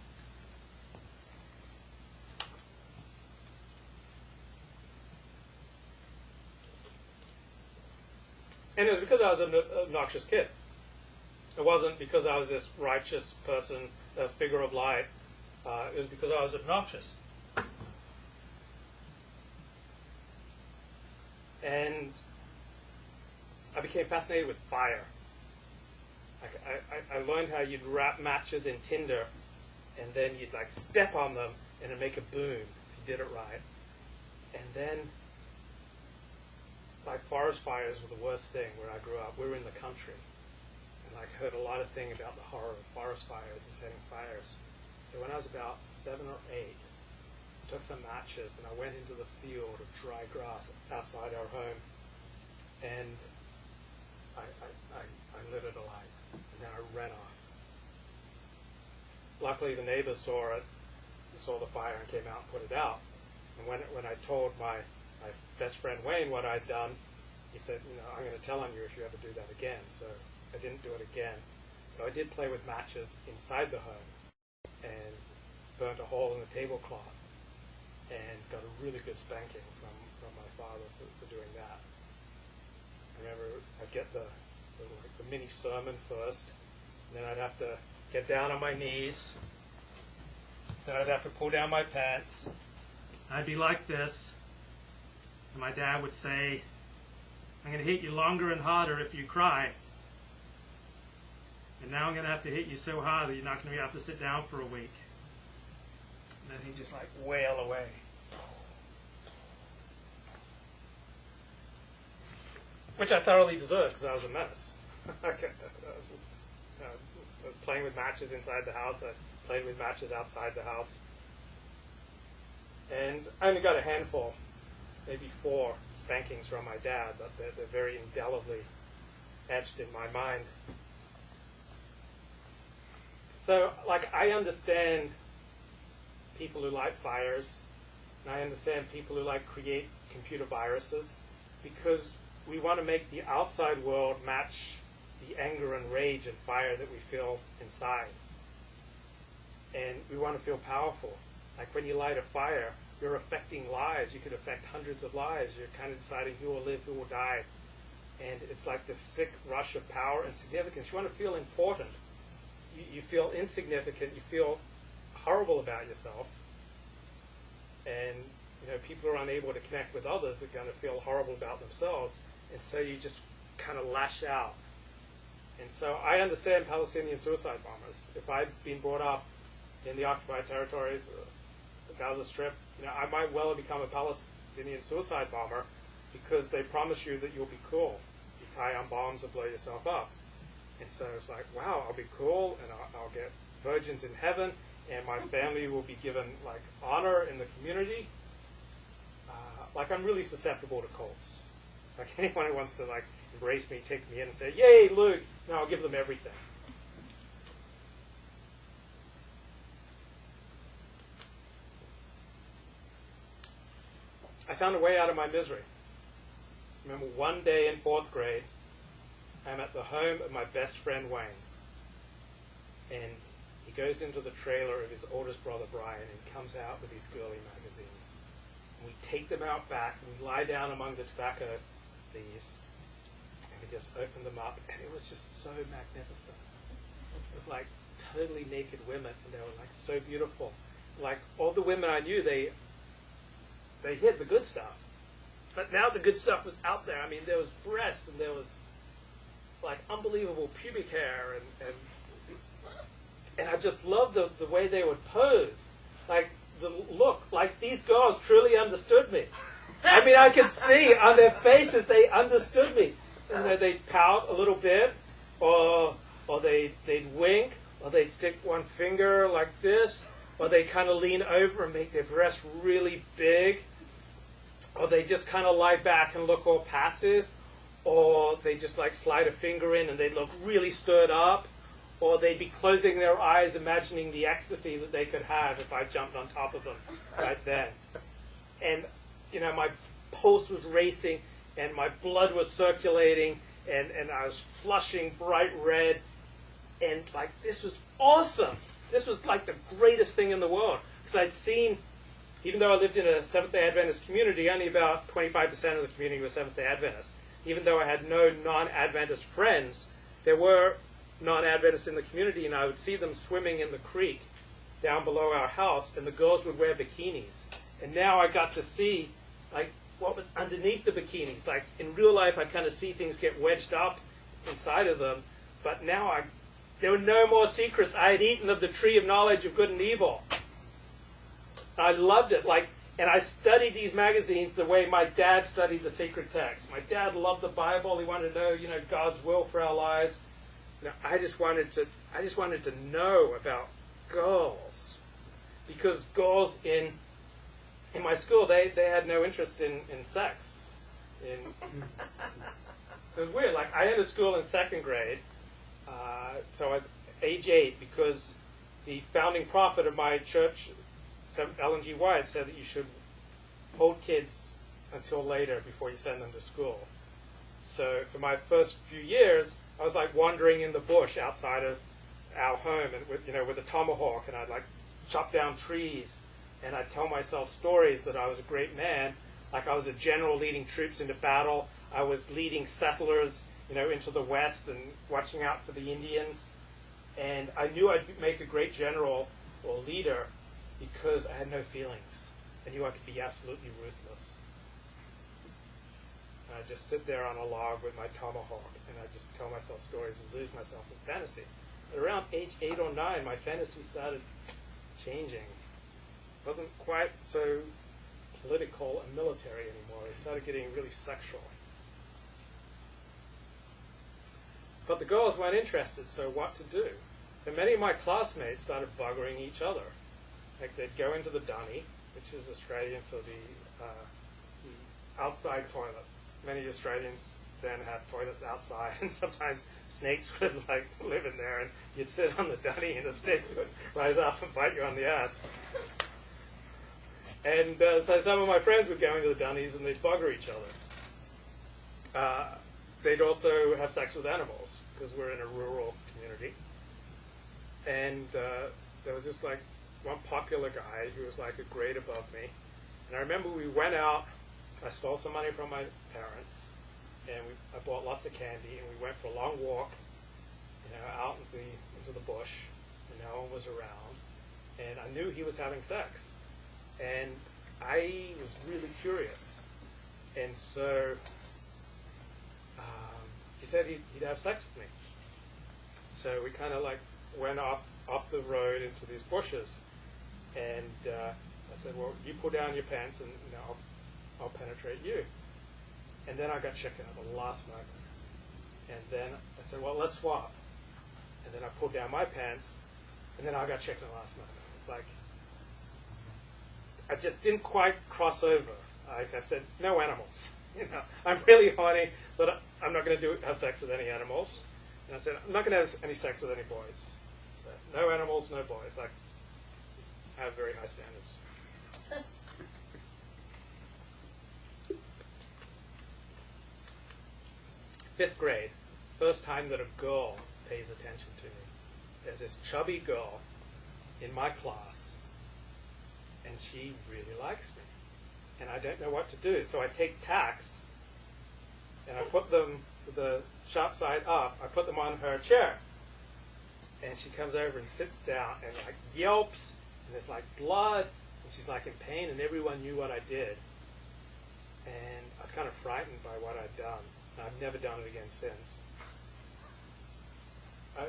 And it was because I was an obnoxious kid. It wasn't because I was this righteous person, a figure of light. It was because I was obnoxious. And I became fascinated with fire. I learned how you'd wrap matches in tinder, and then you'd like step on them, and it'd make a boom if you did it right. And then, like, forest fires were the worst thing where I grew up. We were in the country, and I heard a lot of things about the horror of forest fires and setting fires. So when I was about 7 or 8, I took some matches and I went into the field of dry grass outside our home, and I lit it alight, and then I ran off. Luckily, the neighbors saw the fire and came out and put it out. And when I told my best friend Wayne what I'd done, he said, I'm going to tell on you if you ever do that again. So I didn't do it again. But I did play with matches inside the home and burnt a hole in the tablecloth and got a really good spanking from my father for doing that. I remember I'd get the mini sermon first, and then I'd have to get down on my knees, then I'd have to pull down my pants. I'd be like this, and my dad would say, I'm going to hit you longer and harder if you cry. And now I'm going to have to hit you so hard that you're not going to have to sit down for a week. And then he'd just like wail away. Which I thoroughly deserved because I was a menace. I was playing with matches inside the house. I played with matches outside the house. And I only got a handful, maybe 4 spankings from my dad, but they're very indelibly etched in my mind. So, like, I understand people who light fires, and I understand people who like create computer viruses, because we want to make the outside world match the anger and rage and fire that we feel inside. And we want to feel powerful. Like when you light a fire, you're affecting lives. You could affect hundreds of lives. You're kind of deciding who will live, who will die. And it's like this sick rush of power and significance. You want to feel important. You feel insignificant. You feel horrible about yourself. And people who are unable to connect with others are going to feel horrible about themselves. And so you just kind of lash out. And so I understand Palestinian suicide bombers. If I'd been brought up in the occupied territories, the Gaza Strip, I might well have become a Palestinian suicide bomber because they promise you that you'll be cool. You tie on bombs and blow yourself up. And so it's like, wow, I'll be cool, and I'll get virgins in heaven, and my family will be given like honor in the community. Like I'm really susceptible to cults. Like anyone who wants to like embrace me, take me in and say, yay, Luke, no, I'll give them everything. I found a way out of my misery. I remember one day in 4th grade, I'm at the home of my best friend Wayne. And he goes into the trailer of his oldest brother Brian and comes out with these girly magazines. And we take them out back, and we lie down among the tobacco leaves, and we just open them up, and it was just so magnificent. It was like totally naked women, and they were like so beautiful. Like all the women I knew, they hid the good stuff. But now the good stuff was out there. I mean, there was breasts, and there was like unbelievable pubic hair, and I just loved the way they would pose. Like the look, like these girls truly understood me. I mean, I could see on their faces they understood me. They'd pout a little bit, or they'd wink, or they'd stick one finger like this, or they kind of lean over and make their breasts really big, or they just kind of lie back and look all passive, or they just like slide a finger in and they look really stirred up, or they'd be closing their eyes, imagining the ecstasy that they could have if I jumped on top of them right then. And, my pulse was racing, and my blood was circulating, and I was flushing bright red, and, this was awesome. This was, the greatest thing in the world. Because I'd seen, even though I lived in a Seventh-day Adventist community, only about 25% of the community was Seventh-day Adventists. Even though I had no non-Adventist friends, there were non-Adventists in the community, and I would see them swimming in the creek down below our house, and the girls would wear bikinis. And now I got to see, what was underneath the bikinis. In real life, I kind of see things get wedged up inside of them, but now there were no more secrets. I had eaten of the tree of knowledge of good and evil. I loved it. And I studied these magazines the way my dad studied the sacred text. My dad loved the Bible. He wanted to know, God's will for our lives. I just wanted to know about girls, because girls in my school, they had no interest in sex. It was weird. I entered school in second grade, so I was age 8, because the founding prophet of my church, Ellen G. White, said that you should hold kids until later before you send them to school. So for my first few years, I was wandering in the bush outside of our home, and with a tomahawk, and I'd chop down trees, and I'd tell myself stories that I was a great man, I was a general leading troops into battle. I was leading settlers, into the west and watching out for the Indians, and I knew I'd make a great general or leader because I had no feelings. I knew I could be absolutely ruthless. And I'd just sit there on a log with my tomahawk, and I'd just tell myself stories and lose myself in fantasy. But around age 8 or 9, my fantasy started changing. It wasn't quite so political and military anymore. It started getting really sexual. But the girls weren't interested, so what to do? And many of my classmates started buggering each other. They'd go into the dunny, which is Australian for the outside toilet. Many Australians then had toilets outside, and sometimes snakes would live in there, and you'd sit on the dunny, and the snake would rise up and bite you on the ass. And so some of my friends would go into the dunnies, and they'd bugger each other. They'd also have sex with animals, because we're in a rural community. And there was this one popular guy who was a grade above me. And I remember we went out, I stole some money from my parents, and I bought lots of candy, and we went for a long walk, out into the bush, and no one was around. And I knew he was having sex. And I was really curious. And so he said he'd have sex with me. So we kind of went off the road into these bushes. And I said, well, you pull down your pants, and I'll penetrate you. And then I got chicken at the last moment. And then I said, well, let's swap. And then I pulled down my pants, and then I got chicken at the last moment. It's I just didn't quite cross over. I said, no animals. I'm really horny, but I'm not going to have sex with any animals. And I said, I'm not going to have any sex with any boys. No animals, no boys. I have very high standards. Fifth grade, first time that a girl pays attention to me. There's this chubby girl in my class, and she really likes me. And I don't know what to do. So I take tacks, and I put them with the sharp side up. I put them on her chair. And she comes over and sits down and yelps, and there's blood, and she's in pain, and everyone knew what I did. And I was kind of frightened by what I'd done. And I've never done it again since. I'm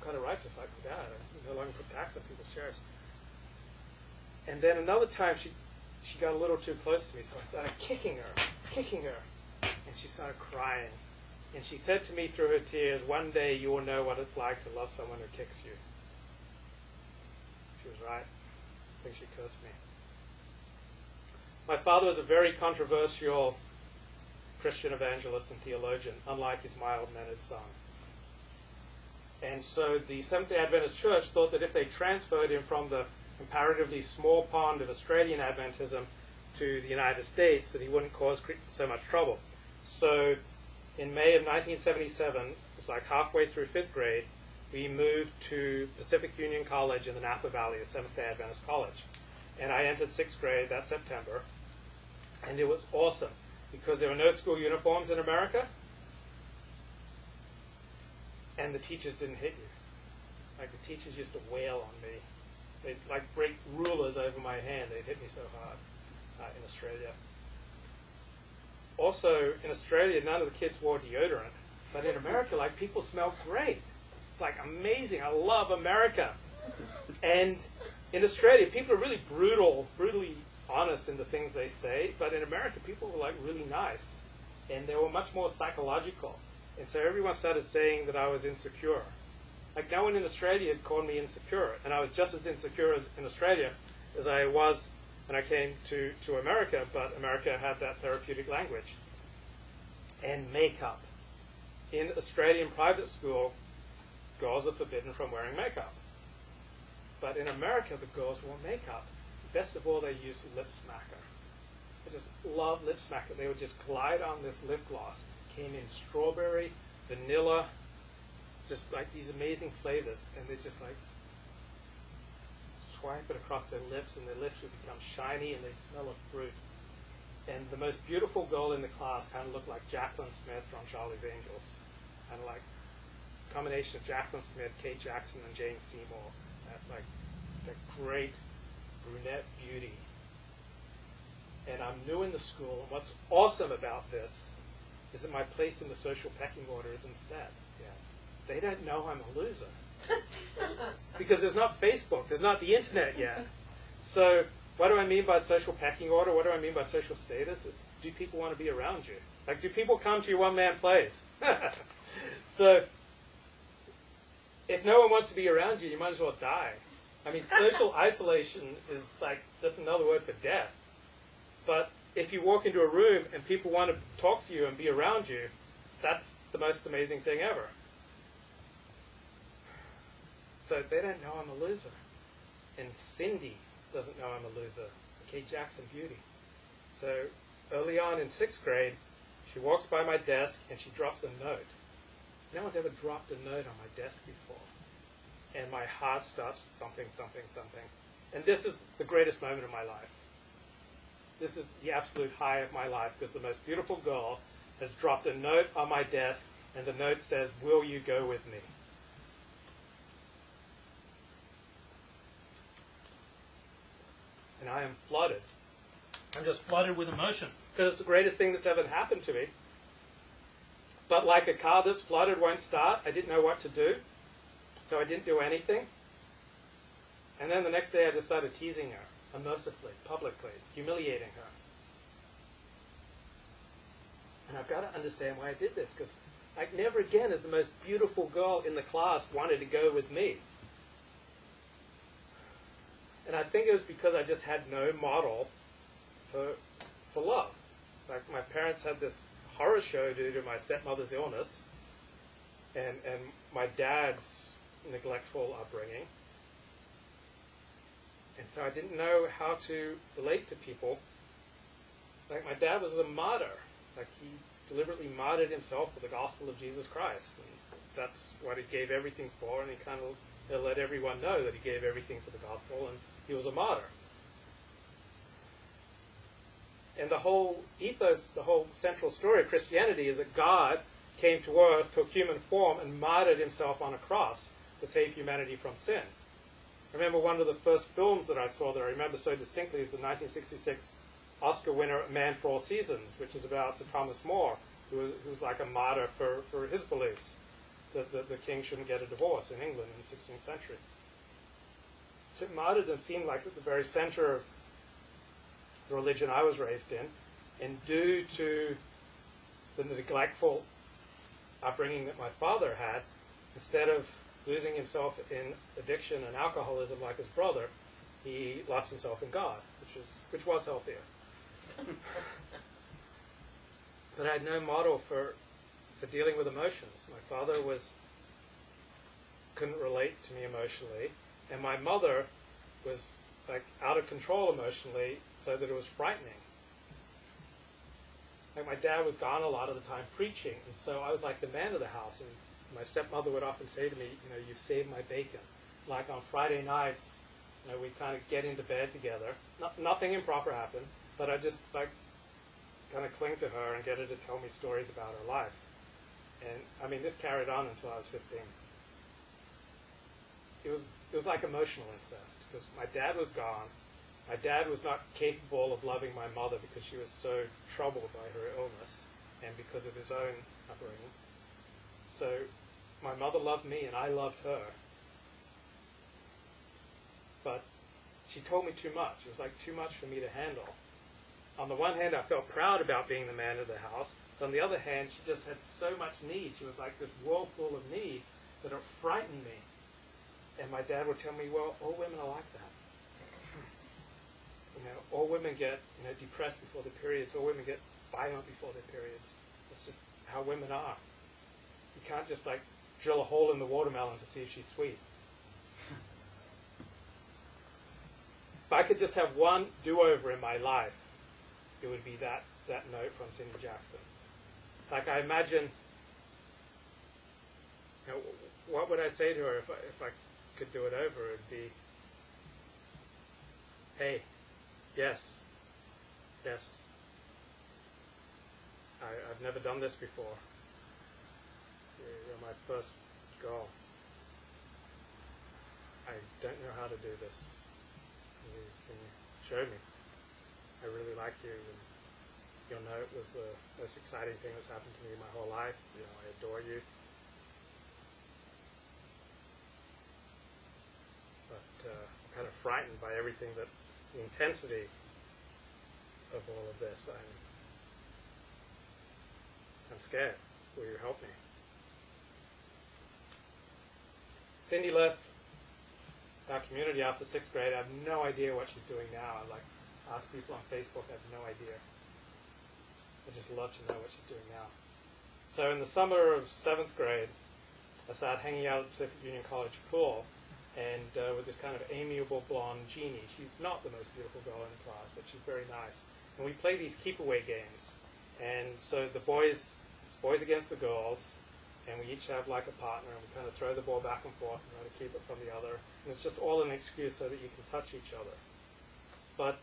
kind of righteous like my dad. I no longer put tacks on people's chairs. And then another time she got a little too close to me, so I started kicking her, and she started crying. And she said to me through her tears, one day you will know what it's like to love someone who kicks you. She was right. I think she cursed me. My father was a very controversial Christian evangelist and theologian, unlike his mild-mannered son. And And so the Seventh-day Adventist Church thought that if they transferred him from the comparatively small pond of Australian Adventism to the United States, that he wouldn't cause so much trouble. So in May of 1977, it's like halfway through 5th grade, we moved to Pacific Union College in the Napa Valley, a Seventh-day Adventist college. And I entered 6th grade that September, and it was awesome because there were no school uniforms in America, and the teachers didn't hit you. Like, the teachers used to wail on me. They'd, like, break rulers over my hand. They'd hit me so hard in Australia. Also, in Australia, none of the kids wore deodorant. But in America, like, people smell great. It's, like, amazing. I love America. And in Australia, people are really brutally honest in the things they say. But in America, people were, like, really nice. And they were much more psychological. And so everyone started saying that I was insecure. Like, no one in Australia had called me insecure. And I was just as insecure as in Australia as I was when I came to America. But America had that therapeutic language. And makeup. In Australian private school, girls are forbidden from wearing makeup. But in America, the girls wore makeup. Best of all, they used lip smacker. I just love lip smacker. They would just glide on this lip gloss. Came in strawberry, vanilla, just like these amazing flavors, and they just like swipe it across their lips, and their lips would become shiny, and they'd smell of fruit. And the most beautiful girl in the class kind of looked like Jacqueline Smith from Charlie's Angels, kind of like a combination of Jacqueline Smith, Kate Jackson, and Jane Seymour, like that great brunette beauty. And I'm new in the school, and what's awesome about this is that my place in the social pecking order isn't set yet. They don't know I'm a loser. Because there's not Facebook, there's not the internet yet. So what do I mean by social pecking order? What do I mean by social status? It's, do people want to be around you? Like, do people come to your one-man place? So if no one wants to be around you, you might as well die. I mean, social isolation is like just another word for death. But if you walk into a room and people want to talk to you and be around you, that's the most amazing thing ever. So they don't know I'm a loser. And Cindy doesn't know I'm a loser. Kate Jackson Beauty. So early on in 6th grade, she walks by my desk and she drops a note. No one's ever dropped a note on my desk before. And my heart starts thumping, thumping, thumping. And this is the greatest moment of my life. This is the absolute high of my life, because the most beautiful girl has dropped a note on my desk, and the note says, "Will you go with me?" And I am flooded. I'm just flooded with emotion, because it's the greatest thing that's ever happened to me. But like a car that's flooded won't start, I didn't know what to do, so I didn't do anything. And then the next day I just started teasing her. Unmercifully, publicly, humiliating her. And I've got to understand why I did this, because like never again has the most beautiful girl in the class wanted to go with me. And I think it was because I just had no model for love. Like, my parents had this horror show due to my stepmother's illness and my dad's neglectful upbringing. And so I didn't know how to relate to people. Like, my dad was a martyr. Like, he deliberately martyred himself for the gospel of Jesus Christ. And that's what he gave everything for, and he kind of let everyone know that he gave everything for the gospel, and he was a martyr. And the whole ethos, the whole central story of Christianity is that God came to earth, took human form, and martyred himself on a cross to save humanity from sin. I remember one of the first films that I saw that I remember so distinctly is the 1966 Oscar winner, Man for All Seasons, which is about Sir Thomas More, who was like a martyr for his beliefs, that the king shouldn't get a divorce in England in the 16th century. So martyrdom seemed like at the very center of the religion I was raised in, and due to the neglectful upbringing that my father had, instead of losing himself in addiction and alcoholism like his brother, he lost himself in God, which was healthier. But I had no model for dealing with emotions. My father was couldn't relate to me emotionally, and my mother was like out of control emotionally, so that it was frightening. Like my dad was gone a lot of the time preaching, and so I was like the man of the house. And my stepmother would often say to me, "You've saved my bacon." Like on Friday nights, we kind of get into bed together. Nothing improper happened, but I just like kind of cling to her and get her to tell me stories about her life. And I mean, this carried on until I was 15. It was like emotional incest because my dad was gone. My dad was not capable of loving my mother because she was so troubled by her illness and because of his own upbringing. So my mother loved me and I loved her. But she told me too much. It was like too much for me to handle. On the one hand, I felt proud about being the man of the house. But on the other hand, she just had so much need. She was like this whirlpool of need that it frightened me. And my dad would tell me, well, all women are like that. All women get depressed before their periods. All women get violent before their periods. It's just how women are. You can't just like drill a hole in the watermelon to see if she's sweet. If I could just have one do-over in my life, it would be that note from Cindy Jackson. It's like I imagine, what would I say to her if I could do it over? It would be, hey, yes, I've never done this before. You're my first girl. I don't know how to do this. Can you show me? I really like you, and you'll know it was the most exciting thing that's happened to me my whole life. I adore you. But I'm kind of frightened by everything the intensity of all of this. I'm scared. Will you help me? Cindy left our community after 6th grade. I have no idea what she's doing now. I ask people on Facebook, I have no idea. I just love to know what she's doing now. So in the summer of 7th grade, I started hanging out at Pacific Union College pool, and with this kind of amiable blonde Jeannie. She's not the most beautiful girl in the class, but she's very nice. And we play these keep-away games. And so the boys against the girls, and we each have like a partner, and we kind of throw the ball back and forth and try to keep it from the other. And it's just all an excuse so that you can touch each other. But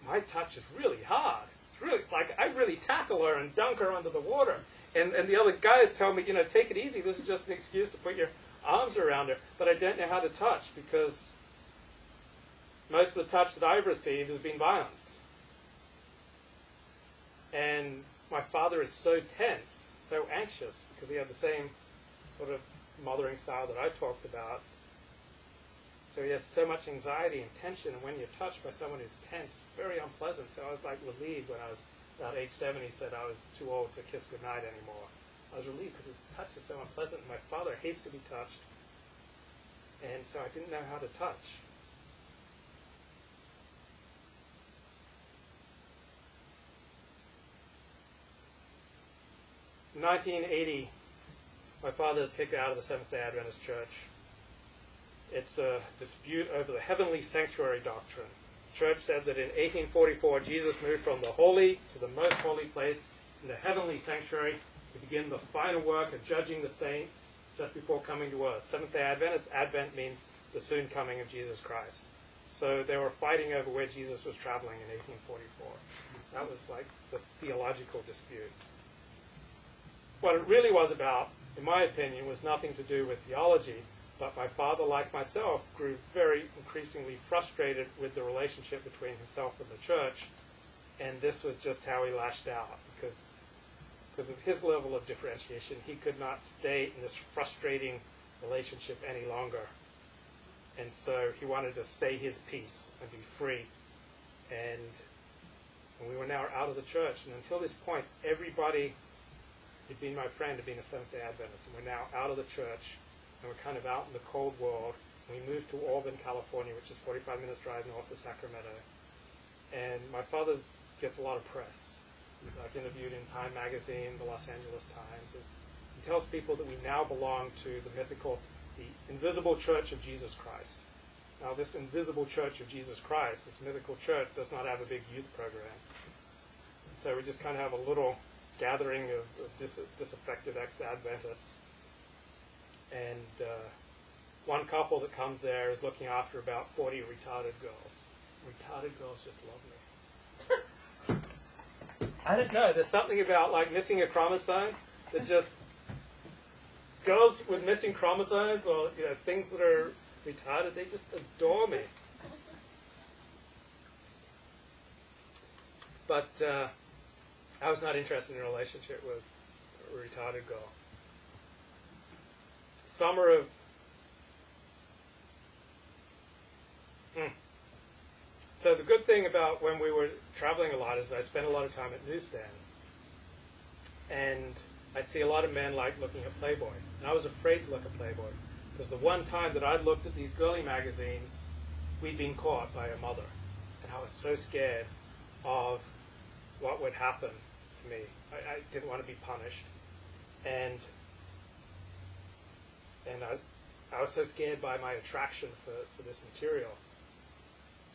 my touch is really hard. It's really, like, I really tackle her and dunk her under the water. And the other guys tell me, take it easy. This is just an excuse to put your arms around her. But I don't know how to touch because most of the touch that I've received has been violence. And my father is so tense, so anxious, because he had the same sort of mothering style that I talked about. So he has so much anxiety and tension, and when you're touched by someone who's tense, it's very unpleasant. So I was like relieved when I was about age 7. He said I was too old to kiss goodnight anymore. I was relieved because his touch is so unpleasant. My father hates to be touched, and so I didn't know how to touch. In 1980, my father is kicked out of the Seventh-day Adventist Church. It's a dispute over the heavenly sanctuary doctrine. The church said that in 1844, Jesus moved from the holy to the most holy place in the heavenly sanctuary to begin the final work of judging the saints just before coming to earth. Seventh-day Adventist, Advent means the soon coming of Jesus Christ. So they were fighting over where Jesus was traveling in 1844. That was like the theological dispute. What it really was about, in my opinion, was nothing to do with theology, but my father, like myself, grew very increasingly frustrated with the relationship between himself and the church, and this was just how he lashed out, because of his level of differentiation, he could not stay in this frustrating relationship any longer. And so he wanted to say his piece and be free. And we were now out of the church, and until this point, everybody who'd been my friend had been a Seventh-day Adventist, and we're now out of the church, and we're kind of out in the cold world. We moved to Auburn, California, which is 45 minutes drive north of Sacramento. And my father gets a lot of press. He's like interviewed in Time magazine, the Los Angeles Times. And he tells people that we now belong to the mythical the Invisible Church of Jesus Christ. Now, this Invisible Church of Jesus Christ, this mythical church, does not have a big youth program. And so we just kind of have a little gathering of disaffected ex-Adventists. And one couple that comes there is looking after about 40 retarded girls. Retarded girls just love me. I don't know. There's something about like missing a chromosome that just girls with missing chromosomes or things that are retarded, they just adore me. But I was not interested in a relationship with a retarded girl. Summer of So the good thing about when we were traveling a lot is I spent a lot of time at newsstands. And I'd see a lot of men like looking at Playboy. And I was afraid to look at Playboy. Because the one time that I'd looked at these girly magazines, we'd been caught by a mother. And I was so scared of what would happen to me. I didn't want to be punished. And I was so scared by my attraction for this material.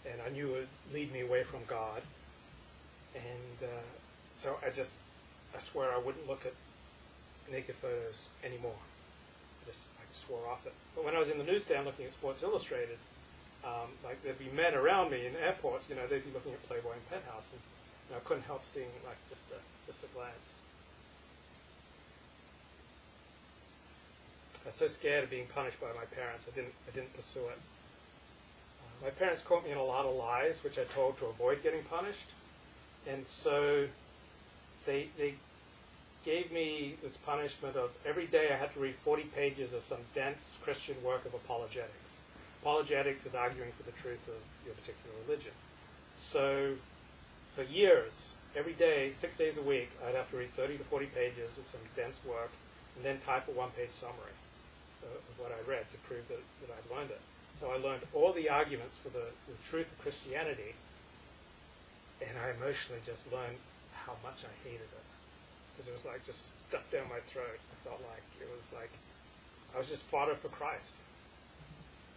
And I knew it would lead me away from God. And so I swore I wouldn't look at naked photos anymore. I just swore off it. But when I was in the newsstand looking at Sports Illustrated, like there'd be men around me in airports, they'd be looking at Playboy and Penthouse, and I couldn't help seeing like just a glance. I was so scared of being punished by my parents, I didn't pursue it. My parents caught me in a lot of lies, which I told to avoid getting punished, and so they gave me this punishment of every day I had to read 40 pages of some dense Christian work of apologetics. Apologetics is arguing for the truth of your particular religion. So for years, every day, 6 days a week, I'd have to read 30 to 40 pages of some dense work and then type a one-page summary of what I read to prove that I'd learned it. So I learned all the arguments for the truth of Christianity, and I emotionally just learned how much I hated it. Because it was like just stuck down my throat. I felt like it was like I was just fodder for Christ.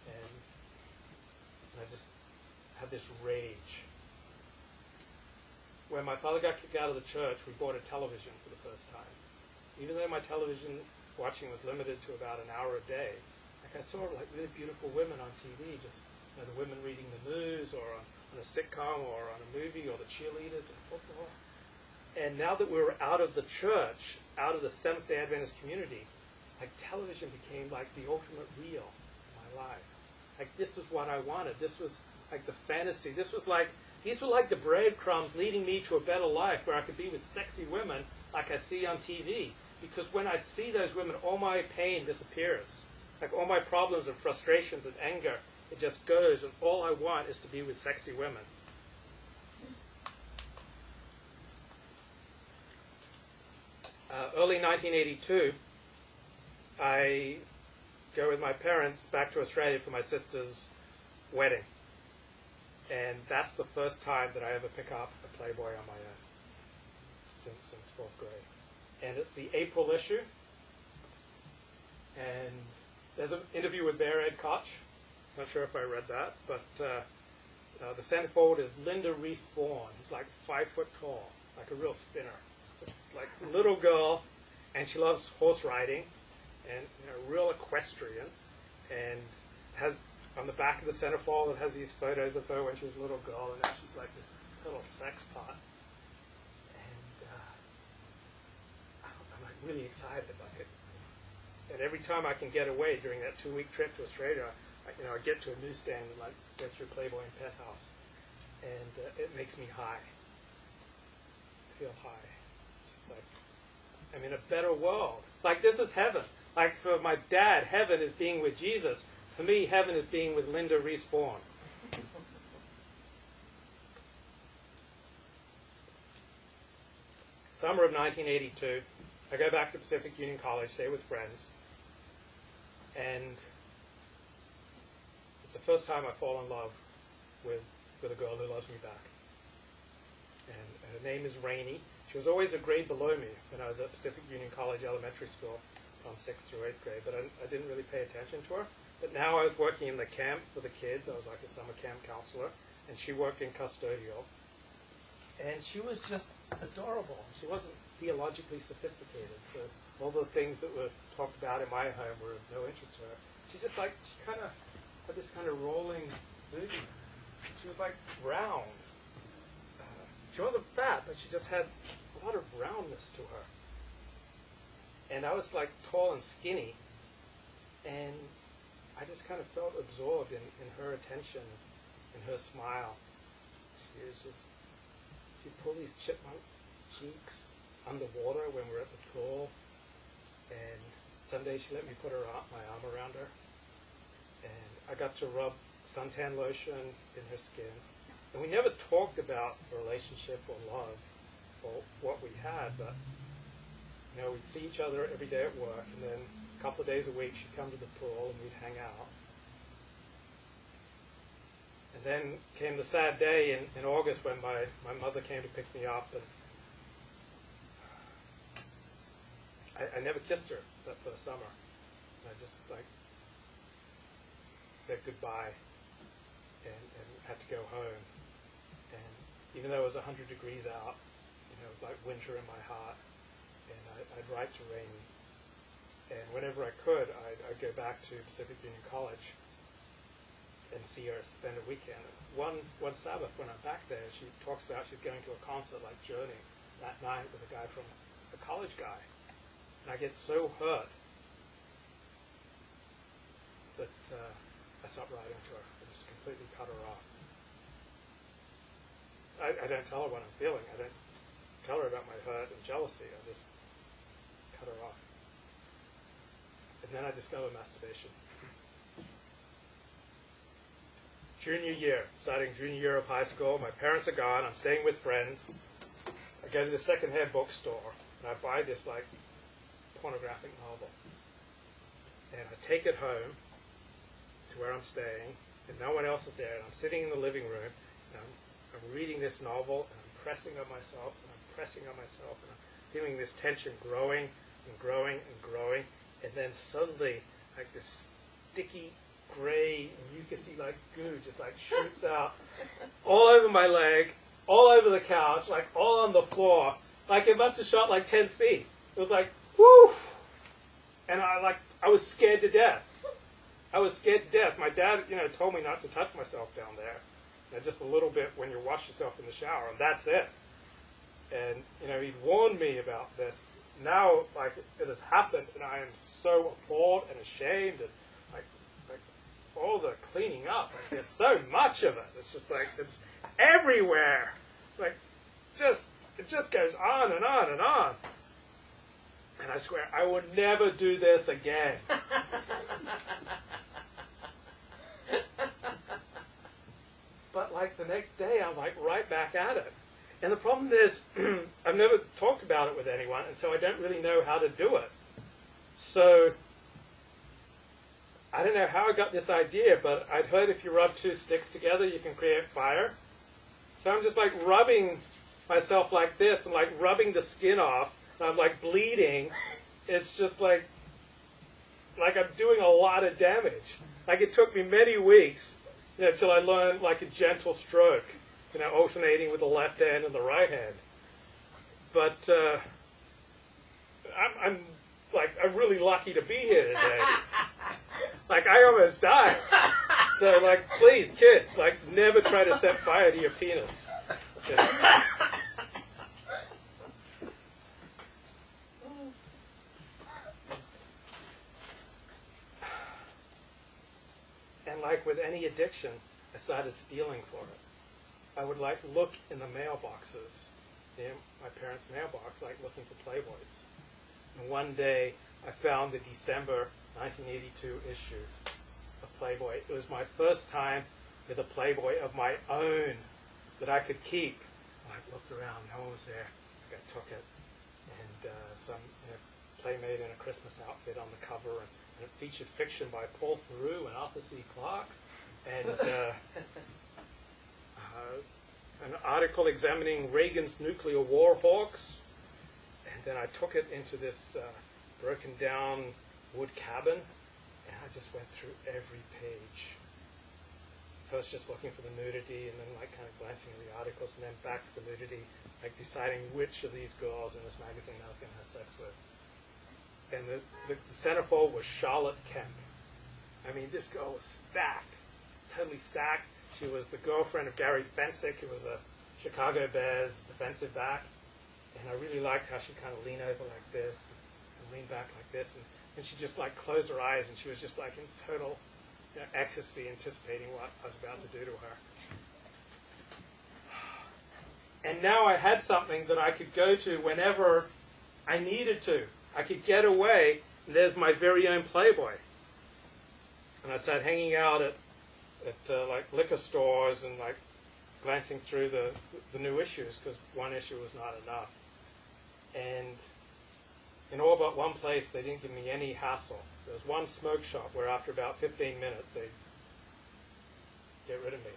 And I just had this rage. When my father got kicked out of the church, we bought a television for the first time. Even though my television watching was limited to about an hour a day, like I saw like really beautiful women on TV, just the women reading the news or on a sitcom or on a movie or the cheerleaders in football. And now that we were out of the church, out of the Seventh-day Adventist community, like television became like the ultimate real in my life. Like this was what I wanted. This was like the fantasy. These were like the breadcrumbs leading me to a better life where I could be with sexy women like I see on TV. Because when I see those women, all my pain disappears. Like all my problems and frustrations and anger, it just goes, and all I want is to be with sexy women. Early 1982, I go with my parents back to Australia for my sister's wedding. And that's the first time that I ever pick up a Playboy on my own since 4th grade. And it's the April issue. And there's an interview with Bear Ed Koch. Not sure if I read that, but the centerfold is Linda Reese Vaughn. She's like 5 foot tall, like a real spinner. Just like a little girl, and she loves horse riding, and a real equestrian, and has on the back of the centerfold it has these photos of her when she was a little girl, and now she's like this little sex pot. And I'm like really excited about it. And every time I can get away during that 2-week trip to Australia, I get to a newsstand and like get through Playboy and Penthouse, and it makes me high. I feel high. It's just like I'm in a better world. It's like this is heaven. Like for my dad, heaven is being with Jesus. For me, heaven is being with Linda Reese Vaughn. Summer of 1982, I go back to Pacific Union College, stay with friends, and it's the first time I fall in love with a girl who loves me back. And her name is Rainey. She was always a grade below me when I was at Pacific Union College Elementary School. from 6th through 8th grade, but I didn't really pay attention to her. But now I was working in the camp with the kids. I was like a summer camp counselor, and she worked in custodial. And she was just adorable. She wasn't theologically sophisticated, so all the things that were talked about in my home were of no interest to her. She kind of had this kind of rolling booty. She was like round. She wasn't fat, but she just had a lot of roundness to her. And I was like tall and skinny, and I just kind of felt absorbed in her attention, in her smile. She was just, she'd pull these chipmunk cheeks underwater when we were at the pool, and someday she let me put my arm around her, and I got to rub suntan lotion in her skin. And we never talked about a relationship or love or what we had, but we'd see each other every day at work, and then a couple of days a week she'd come to the pool and we'd hang out. And then came the sad day in August when my mother came to pick me up, and I never kissed her that first summer. I just said goodbye and had to go home. And even though it was 100 degrees out, it was like winter in my heart, and I'd write to Rainey. And whenever I could, I'd go back to Pacific Union College and see her spend a weekend. One Sabbath when I'm back there, she talks about she's going to a concert like Journey that night with a guy from a college guy. And I get so hurt that I stopped writing to her. I just completely cut her off. I don't tell her what I'm feeling. I don't tell her about my hurt and jealousy. I just cut her off. And then I discovered masturbation. Starting junior year of high school, my parents are gone, I'm staying with friends. I go to the secondhand bookstore, and I buy this pornographic novel. And I take it home to where I'm staying, and no one else is there, and I'm sitting in the living room, and I'm reading this novel, and I'm pressing on myself, and I'm pressing on myself, and I'm feeling this tension growing and growing and growing, and then suddenly, like this sticky, gray, mucusy goo just shoots out all over my leg, all over the couch, all on the floor. It must have shot 10 feet. It was whoo! And I was scared to death. I was scared to death. My dad, told me not to touch myself down there. Just a little bit when you wash yourself in the shower, and that's it. And, he'd warned me about this. Now, it has happened, and I am so appalled and ashamed, and all the cleaning up. There's so much of it. It's just it's everywhere. It just goes on and on and on. And I swear, I will never do this again. But the next day, I'm right back at it. And the problem is, I've never talked about it with anyone, and so I don't really know how to do it. So I don't know how I got this idea, but I'd heard if you rub two sticks together, you can create fire. So I'm just rubbing myself like this and rubbing the skin off. And I'm bleeding. It's just like I'm doing a lot of damage. It took me many weeks, till I learned a gentle stroke, alternating with the left hand and the right hand. But I'm really lucky to be here today. I almost died. So, please, kids, never try to set fire to your penis. And with any addiction, I started stealing for it. I would look in the mailboxes, my parents' mailbox, looking for Playboys. And one day, I found the December 1982 issue of Playboy. It was my first time with a Playboy of my own that I could keep. I looked around, no one was there. I took it, and some playmate in a Christmas outfit on the cover, and it featured fiction by Paul Theroux and Arthur C. Clarke, and an article examining Reagan's nuclear war hawks. And then I took it into this broken down wood cabin, and I just went through every page. First just looking for the nudity, and then like kind of glancing at the articles, and then back to the nudity, like deciding which of these girls in this magazine I was going to have sex with. And the centerfold was Charlotte Kemp. I mean, this girl was stacked, totally stacked. She was the girlfriend of Gary Fensick, who was a Chicago Bears defensive back. And I really liked how she'd kind of lean over like this and lean back like this. And she'd just like close her eyes, and she was just like in total ecstasy, anticipating what I was about to do to her. And now I had something that I could go to whenever I needed to. I could get away, and there's my very own Playboy. And I started hanging out at like liquor stores and like glancing through the new issues, because one issue was not enough. And in all but one place, they didn't give me any hassle. There was one smoke shop where after about 15 minutes, they'd get rid of me.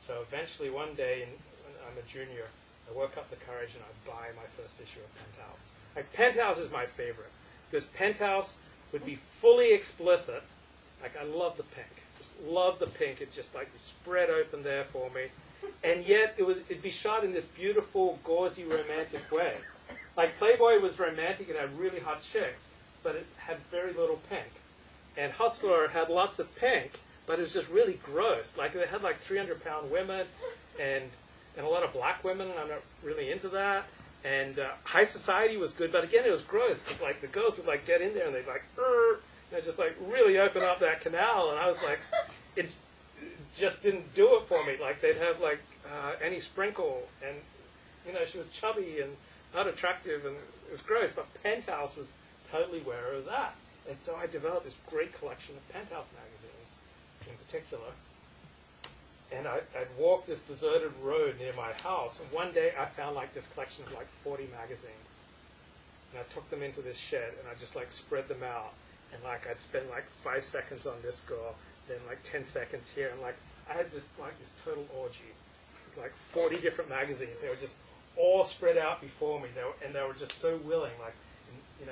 So eventually one day, when I'm a junior, I woke up the courage and I buy my first issue of Penthouse. Like, Penthouse is my favorite, because Penthouse would be fully explicit. Like, I love the pink. Just love the pink. It just like spread open there for me. And yet it'd be shot in this beautiful, gauzy, romantic way. Like, Playboy was romantic and had really hot chicks, but it had very little pink. And Hustler had lots of pink, but it was just really gross. Like, it had like 300-pound women and a lot of black women, and I'm not really into that. And High Society was good, but again, it was gross, because like the girls would like get in there and they'd like, just like really open up that canal, and I was like, it just didn't do it for me. Like, they'd have like Annie Sprinkle, and she was chubby and not attractive, and it was gross. But Penthouse was totally where it was at, and so I developed this great collection of Penthouse magazines, in particular. And I'd walk this deserted road near my house, and one day I found like this collection of like 40 magazines. And I took them into this shed, and I just like spread them out. And like I'd spend like 5 seconds on this girl, then like 10 seconds here, and like I had just like this total orgy. Like 40 different magazines. They were just all spread out before me. They were just so willing. Like,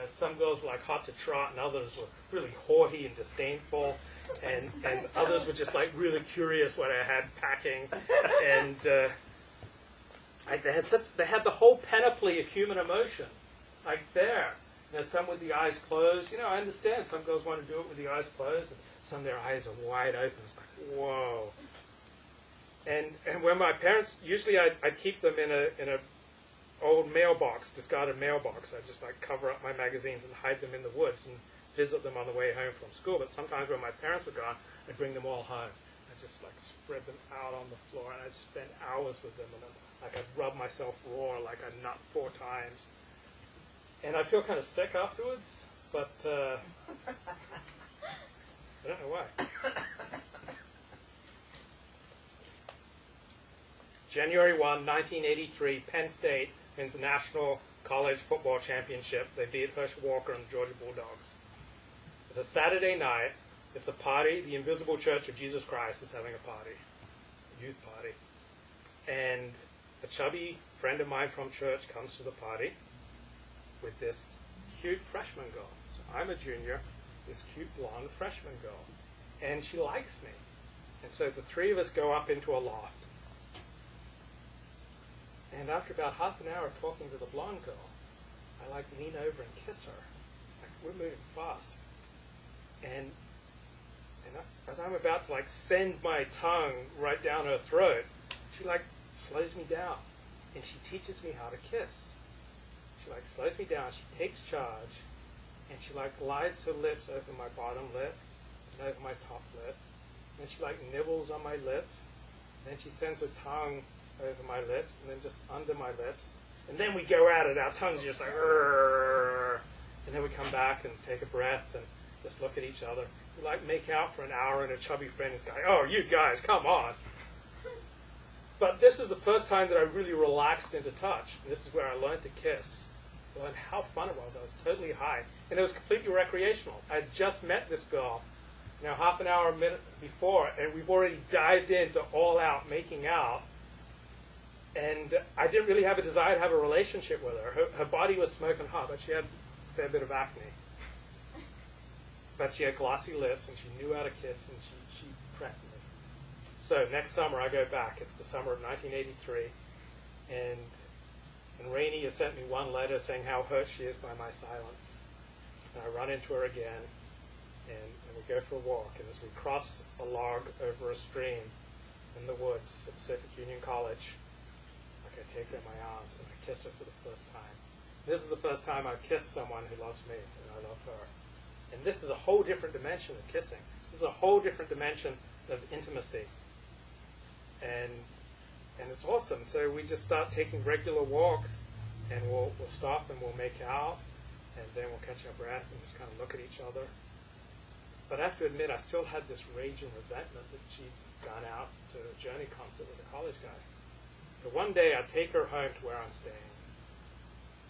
some girls were like hot to trot, and others were really haughty and disdainful. And others were just like really curious what I had packing, and they had the whole panoply of human emotion, like there. Some with the eyes closed. I understand some girls want to do it with the eyes closed, and some their eyes are wide open. It's like, whoa. And when my parents, usually I'd keep them in a old mailbox, discarded mailbox. I'd just like cover up my magazines and hide them in the woods and visit them on the way home from school. But sometimes when my parents were gone, I'd bring them all home. I'd just like spread them out on the floor, and I'd spend hours with them, and like I'd rub myself raw like I'd nut 4 times. And I feel kind of sick afterwards, but I don't know why. January 1, 1983, Penn State wins the National College Football Championship. They beat Herschel Walker and the Georgia Bulldogs. It's a Saturday night. It's a party. The Invisible Church of Jesus Christ is having a party, a youth party. And a chubby friend of mine from church comes to the party with this cute freshman girl. So I'm a junior, this cute blonde freshman girl. And she likes me. And so the 3 of us go up into a loft. And after about half an hour of talking to the blonde girl, I like lean over and kiss her. Like, we're moving fast. And as I'm about to like send my tongue right down her throat, she like slows me down, and she teaches me how to kiss. She like slows me down, she takes charge, and she like glides her lips over my bottom lip and over my top lip. And then she like nibbles on my lip. And then she sends her tongue over my lips, and then just under my lips. And then we go at it. Our tongues are just like, "Rrr." And then we come back and take a breath and just look at each other. We like make out for an hour, and a chubby friend is like, "Oh, you guys, come on." But this is the first time that I really relaxed into touch. And this is where I learned to kiss. I learned how fun it was. I was totally high. And it was completely recreational. I had just met this girl, half an hour, a minute before, and we've already dived into all out making out. And I didn't really have a desire to have a relationship with her. Her body was smoking hot, but she had a fair bit of acne. but she had glossy lips, and she knew how to kiss, and she prepped me. So next summer I go back. It's the summer of 1983, and Rainey has sent me one letter saying how hurt she is by my silence. And I run into her again, and we go for a walk. And as we cross a log over a stream in the woods at Pacific Union College, I take her in my arms and I kiss her for the first time. This is the first time I've kissed someone who loves me and I love her. And this is a whole different dimension of kissing. This is a whole different dimension of intimacy. And it's awesome. So we just start taking regular walks, and we'll stop and we'll make out, and then we'll catch our breath and just kind of look at each other. But I have to admit, I still had this rage and resentment that she'd gone out to a Journey concert with a college guy. So one day I take her home to where I'm staying,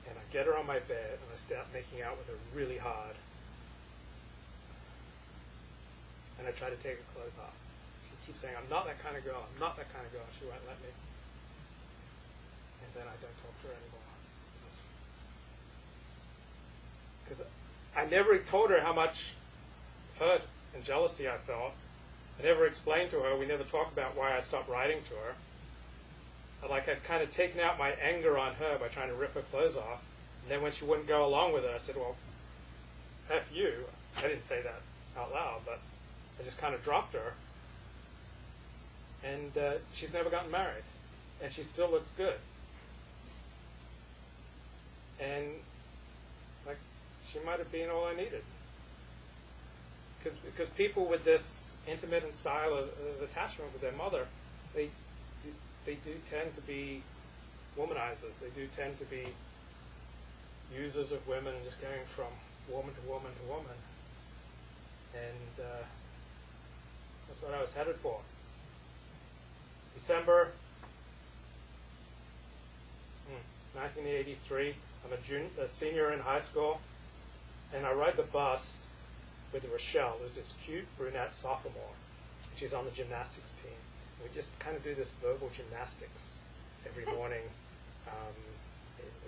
and I get her on my bed, and I start making out with her really hard. And I try to take her clothes off. She keeps saying, I'm not that kind of girl, I'm not that kind of girl. She won't let me. And then I don't talk to her anymore. Because I never told her how much hurt and jealousy I felt. I never explained to her, we never talked about why I stopped writing to her. I'd kind of taken out my anger on her by trying to rip her clothes off. And then when she wouldn't go along with it, I said, well, F you. I didn't say that out loud, but I just kind of dropped her. And she's never gotten married. And she still looks good. And she might have been all I needed. Because people with this intermittent style of attachment with their mother, they do tend to be womanizers. They do tend to be users of women and just going from woman to woman to woman. And that's what I was headed for. December 1983. I'm a senior in high school, and I ride the bus with Rochelle, who's this cute brunette sophomore. She's on the gymnastics team. We just kind of do this verbal gymnastics every morning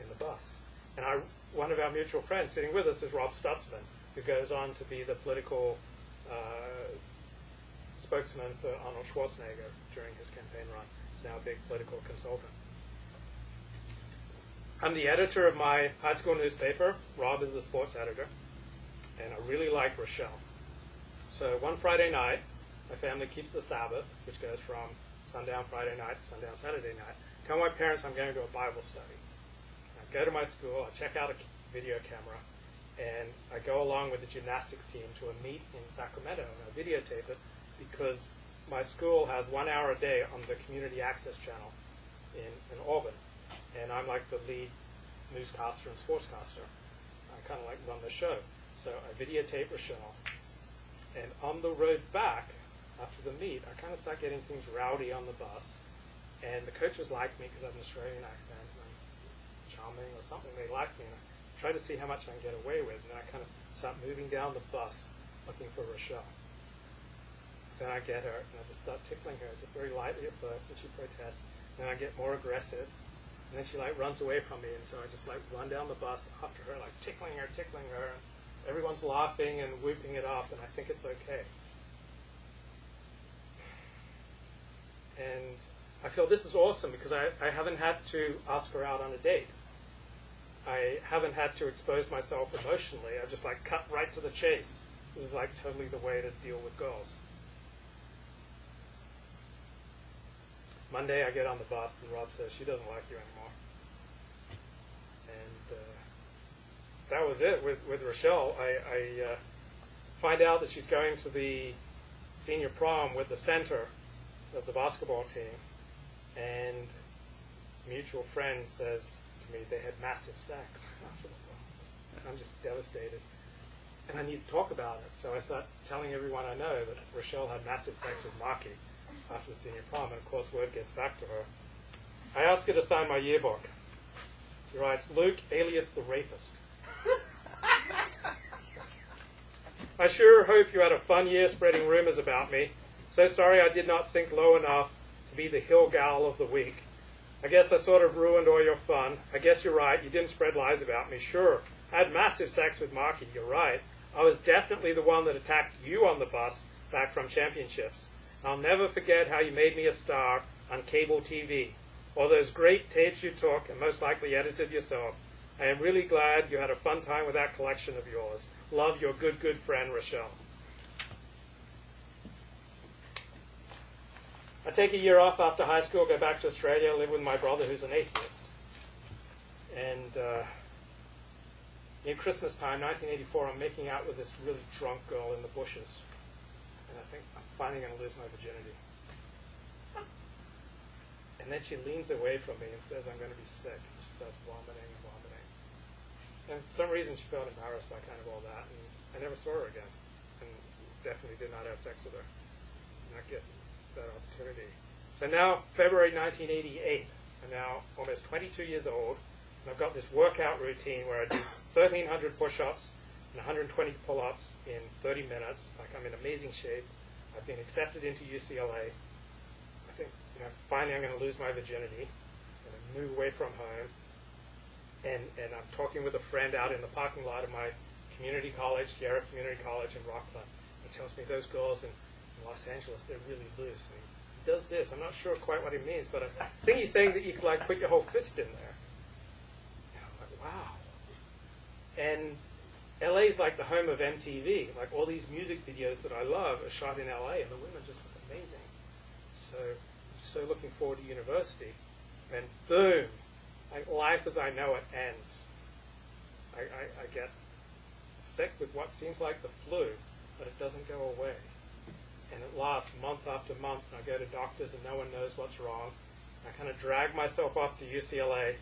in the bus. And one of our mutual friends sitting with us is Rob Stutzman, who goes on to be the political spokesman for Arnold Schwarzenegger during his campaign run. He's now a big political consultant. I'm the editor of my high school newspaper. Rob is the sports editor. And I really like Rochelle. So one Friday night, my family keeps the Sabbath, which goes from sundown Friday night to sundown Saturday night. Tell my parents I'm going to a Bible study. I go to my school, I check out a video camera, and I go along with the gymnastics team to a meet in Sacramento, and I videotape it because my school has 1 hour a day on the community access channel in Auburn, and I'm like the lead newscaster and sportscaster. I kind of like run the show. So I videotape Rochelle, and on the road back, after the meet, I kind of start getting things rowdy on the bus, and the coaches like me because I have an Australian accent, and I'm charming or something. They like me, and I try to see how much I can get away with, and then I kind of start moving down the bus looking for Rochelle. Then I get her, and I just start tickling her, just very lightly at first, and she protests. Then I get more aggressive, and then she runs away from me, and so I just run down the bus after her, tickling her, and everyone's laughing and whooping it up, and I think it's okay. And I feel this is awesome because I haven't had to ask her out on a date. I haven't had to expose myself emotionally. I just cut right to the chase. This is totally the way to deal with girls. Monday I get on the bus and Rob says she doesn't like you anymore. And that was it with Rochelle. I find out that she's going to the senior prom with the center of the basketball team, and a mutual friend says to me they had massive sex after the prom. And I'm just devastated. And I need to talk about it. So I start telling everyone I know that Rochelle had massive sex with Marky after the senior prom, and of course word gets back to her. I ask her to sign my yearbook. She writes, Luke, alias the rapist. I sure hope you had a fun year spreading rumors about me. So sorry I did not sink low enough to be the hill gal of the week. I guess I sort of ruined all your fun. I guess you're right. You didn't spread lies about me. Sure, I had massive sex with Marky. You're right. I was definitely the one that attacked you on the bus back from championships. I'll never forget how you made me a star on cable TV. All those great tapes you took and most likely edited yourself. I am really glad you had a fun time with that collection of yours. Love, your good, good friend, Rochelle. I take a year off after high school, go back to Australia, live with my brother who's an atheist. And in Christmas time, 1984, I'm making out with this really drunk girl in the bushes. And I think I'm finally going to lose my virginity. And then she leans away from me and says, I'm going to be sick. She starts vomiting and vomiting. And for some reason, she felt embarrassed by kind of all that. And I never saw her again. And definitely did not have sex with her. Did not get that opportunity. So now, February 1988. I'm now almost 22 years old. And I've got this workout routine where I do 1,300 push-ups and 120 pull-ups in 30 minutes. Like, I'm in amazing shape. I've been accepted into UCLA. I think, finally I'm going to lose my virginity. I'm going to move away from home. And I'm talking with a friend out in the parking lot of my community college, Sierra Community College in Rockland. He tells me those girls in Los Angeles, they're really loose. And he does this. I'm not sure quite what he means, but I think he's saying that you could, like, put your whole fist in there. And I'm like, wow. And LA is like the home of MTV. Like, all these music videos that I love are shot in LA, and the women just look amazing. So I'm so looking forward to university. And boom, like, life as I know it ends. I get sick with what seems like the flu, but it doesn't go away. And it lasts month after month, and I go to doctors and no one knows what's wrong. I kind of drag myself off to UCLA,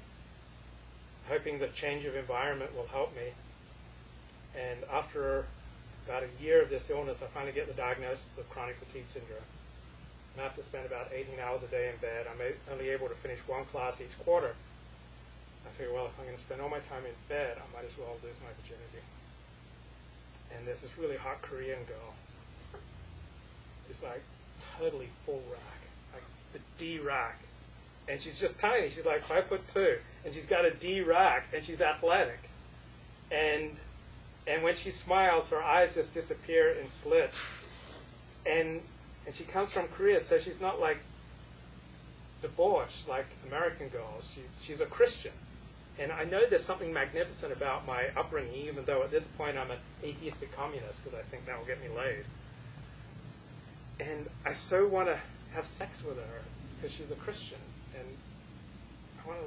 hoping the change of environment will help me. And after about a year of this illness, I finally get the diagnosis of chronic fatigue syndrome. And I have to spend about 18 hours a day in bed. I'm only able to finish one class each quarter. I figure, well, if I'm going to spend all my time in bed, I might as well lose my virginity. And there's this really hot Korean girl. It's like totally full rack, like the D rack. And she's just tiny. She's like 5'2", and she's got a D rack, and she's athletic. And when she smiles, her eyes just disappear in slits. And she comes from Korea, so she's not like debauched like American girls. She's a Christian. And I know there's something magnificent about my upbringing, even though at this point I'm an atheistic communist, because I think that will get me laid. And I so want to have sex with her because she's a Christian, and I want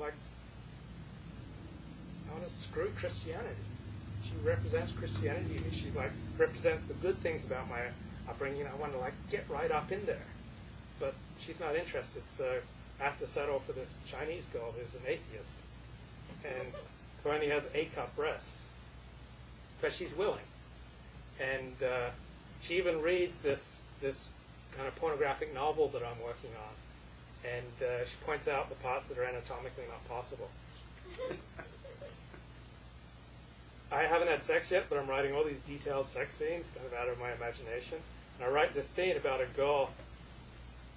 to screw Christianity. She represents Christianity to me. She like represents the good things about my upbringing. I want to like get right up in there, but she's not interested. So I have to settle for this Chinese girl who's an atheist and who only has A-cup breasts, but she's willing. And she even reads this kind of pornographic novel that I'm working on, and she points out the parts that are anatomically not possible. I haven't had sex yet, but I'm writing all these detailed sex scenes kind of out of my imagination. And I write this scene about a girl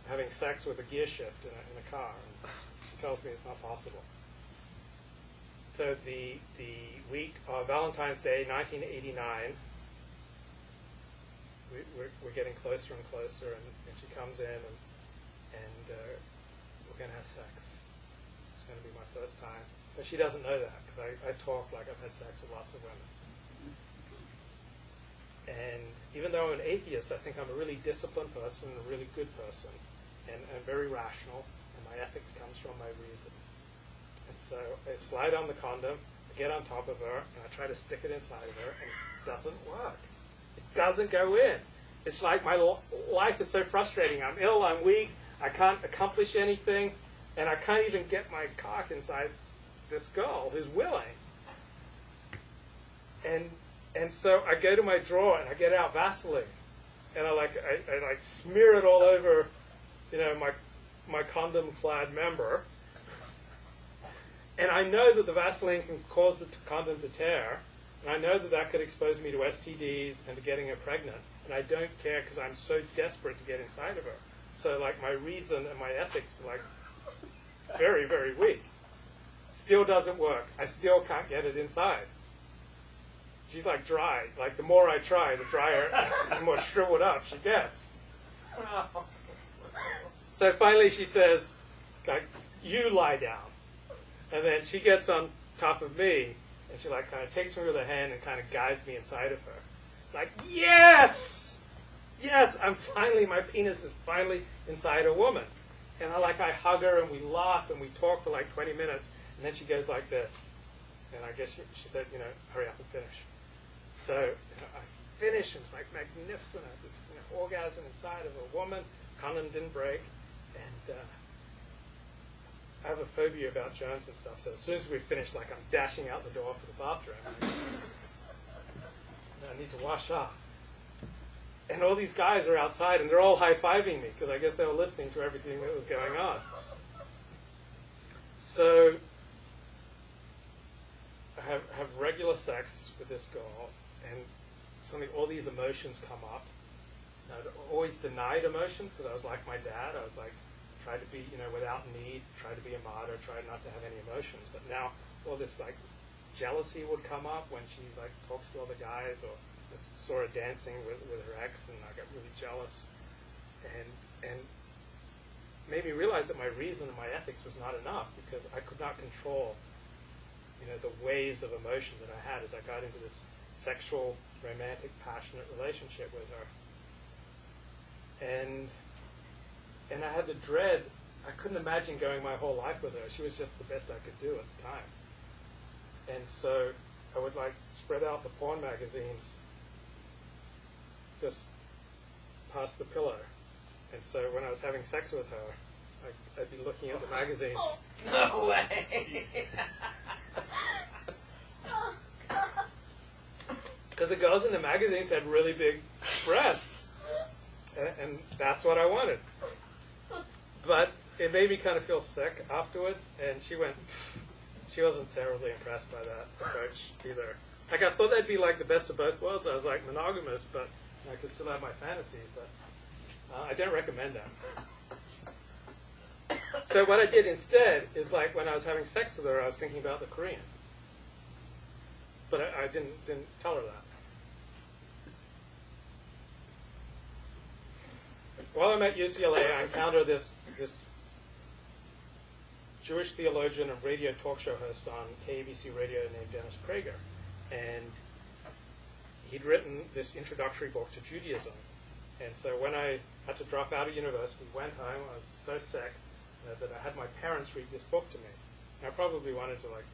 having sex with a gear shift in a car, and she tells me it's not possible. So the week of Valentine's Day, 1989, we're getting closer and closer, and she comes in, and we're going to have sex. It's going to be my first time. But she doesn't know that, because I talk like I've had sex with lots of women. And even though I'm an atheist, I think I'm a really disciplined person and a really good person, and very rational, and my ethics comes from my reason. And so I slide on the condom, I get on top of her, and I try to stick it inside of her, and it doesn't work. It doesn't go in. It's like my life is so frustrating. I'm ill, I'm weak, I can't accomplish anything, and I can't even get my cock inside this girl who's willing. And so I go to my drawer and I get out Vaseline, and I smear it all over, my condom-clad member. And I know that the Vaseline can cause the condom to tear, and I know that that could expose me to STDs and to getting her pregnant. And I don't care because I'm so desperate to get inside of her. So like my reason and my ethics are like very, very weak. Still doesn't work. I still can't get it inside. she's like dry. Like the more I try, the drier, the more shriveled up she gets. So finally she says, like, you lie down. And then she gets on top of me, and she like kind of takes me with her hand and kind of guides me inside of her. It's like, yes! Yes, my penis is finally inside a woman. And I hug her and we laugh and we talk for like 20 minutes, and then she goes like this. And I guess she said, hurry up and finish. So I finish, and it's like magnificent. I have this orgasm inside of a woman. Condom didn't break. And I have a phobia about germs and stuff, so as soon as we finish, like I'm dashing out the door for the bathroom. And I need to wash off. And all these guys are outside, and they're all high-fiving me, because I guess they were listening to everything that was going on. So I have regular sex with this girl, and suddenly all these emotions come up. I'd always denied emotions, because I was like my dad. I was like, tried to be, without need, tried to be a martyr, tried not to have any emotions. But now all this, like, jealousy would come up when she, like, talks to other guys, or saw her dancing with her ex, and I got really jealous. And made me realize that my reason and my ethics was not enough, because I could not control, the waves of emotion that I had as I got into this sexual, romantic, passionate relationship with her. And I had the dread. I couldn't imagine going my whole life with her. She was just the best I could do at the time. And so I would like spread out the porn magazines just past the pillow. And so when I was having sex with her, I'd be looking at the magazines. No way! Because the girls in the magazines had really big breasts. And that's what I wanted. But it made me kind of feel sick afterwards, and she wasn't terribly impressed by that approach either. Like, I thought that'd be like the best of both worlds. I was like monogamous, but I could still have my fantasies, but I don't recommend that. So what I did instead is, like, when I was having sex with her, I was thinking about the Korean. But I didn't tell her that. While I'm at UCLA, I encountered this Jewish theologian and radio talk show host on KABC radio named Dennis Prager. And he'd written this introductory book to Judaism. And so when I had to drop out of university, went home, I was so sick that I had my parents read this book to me. And I probably wanted to, like,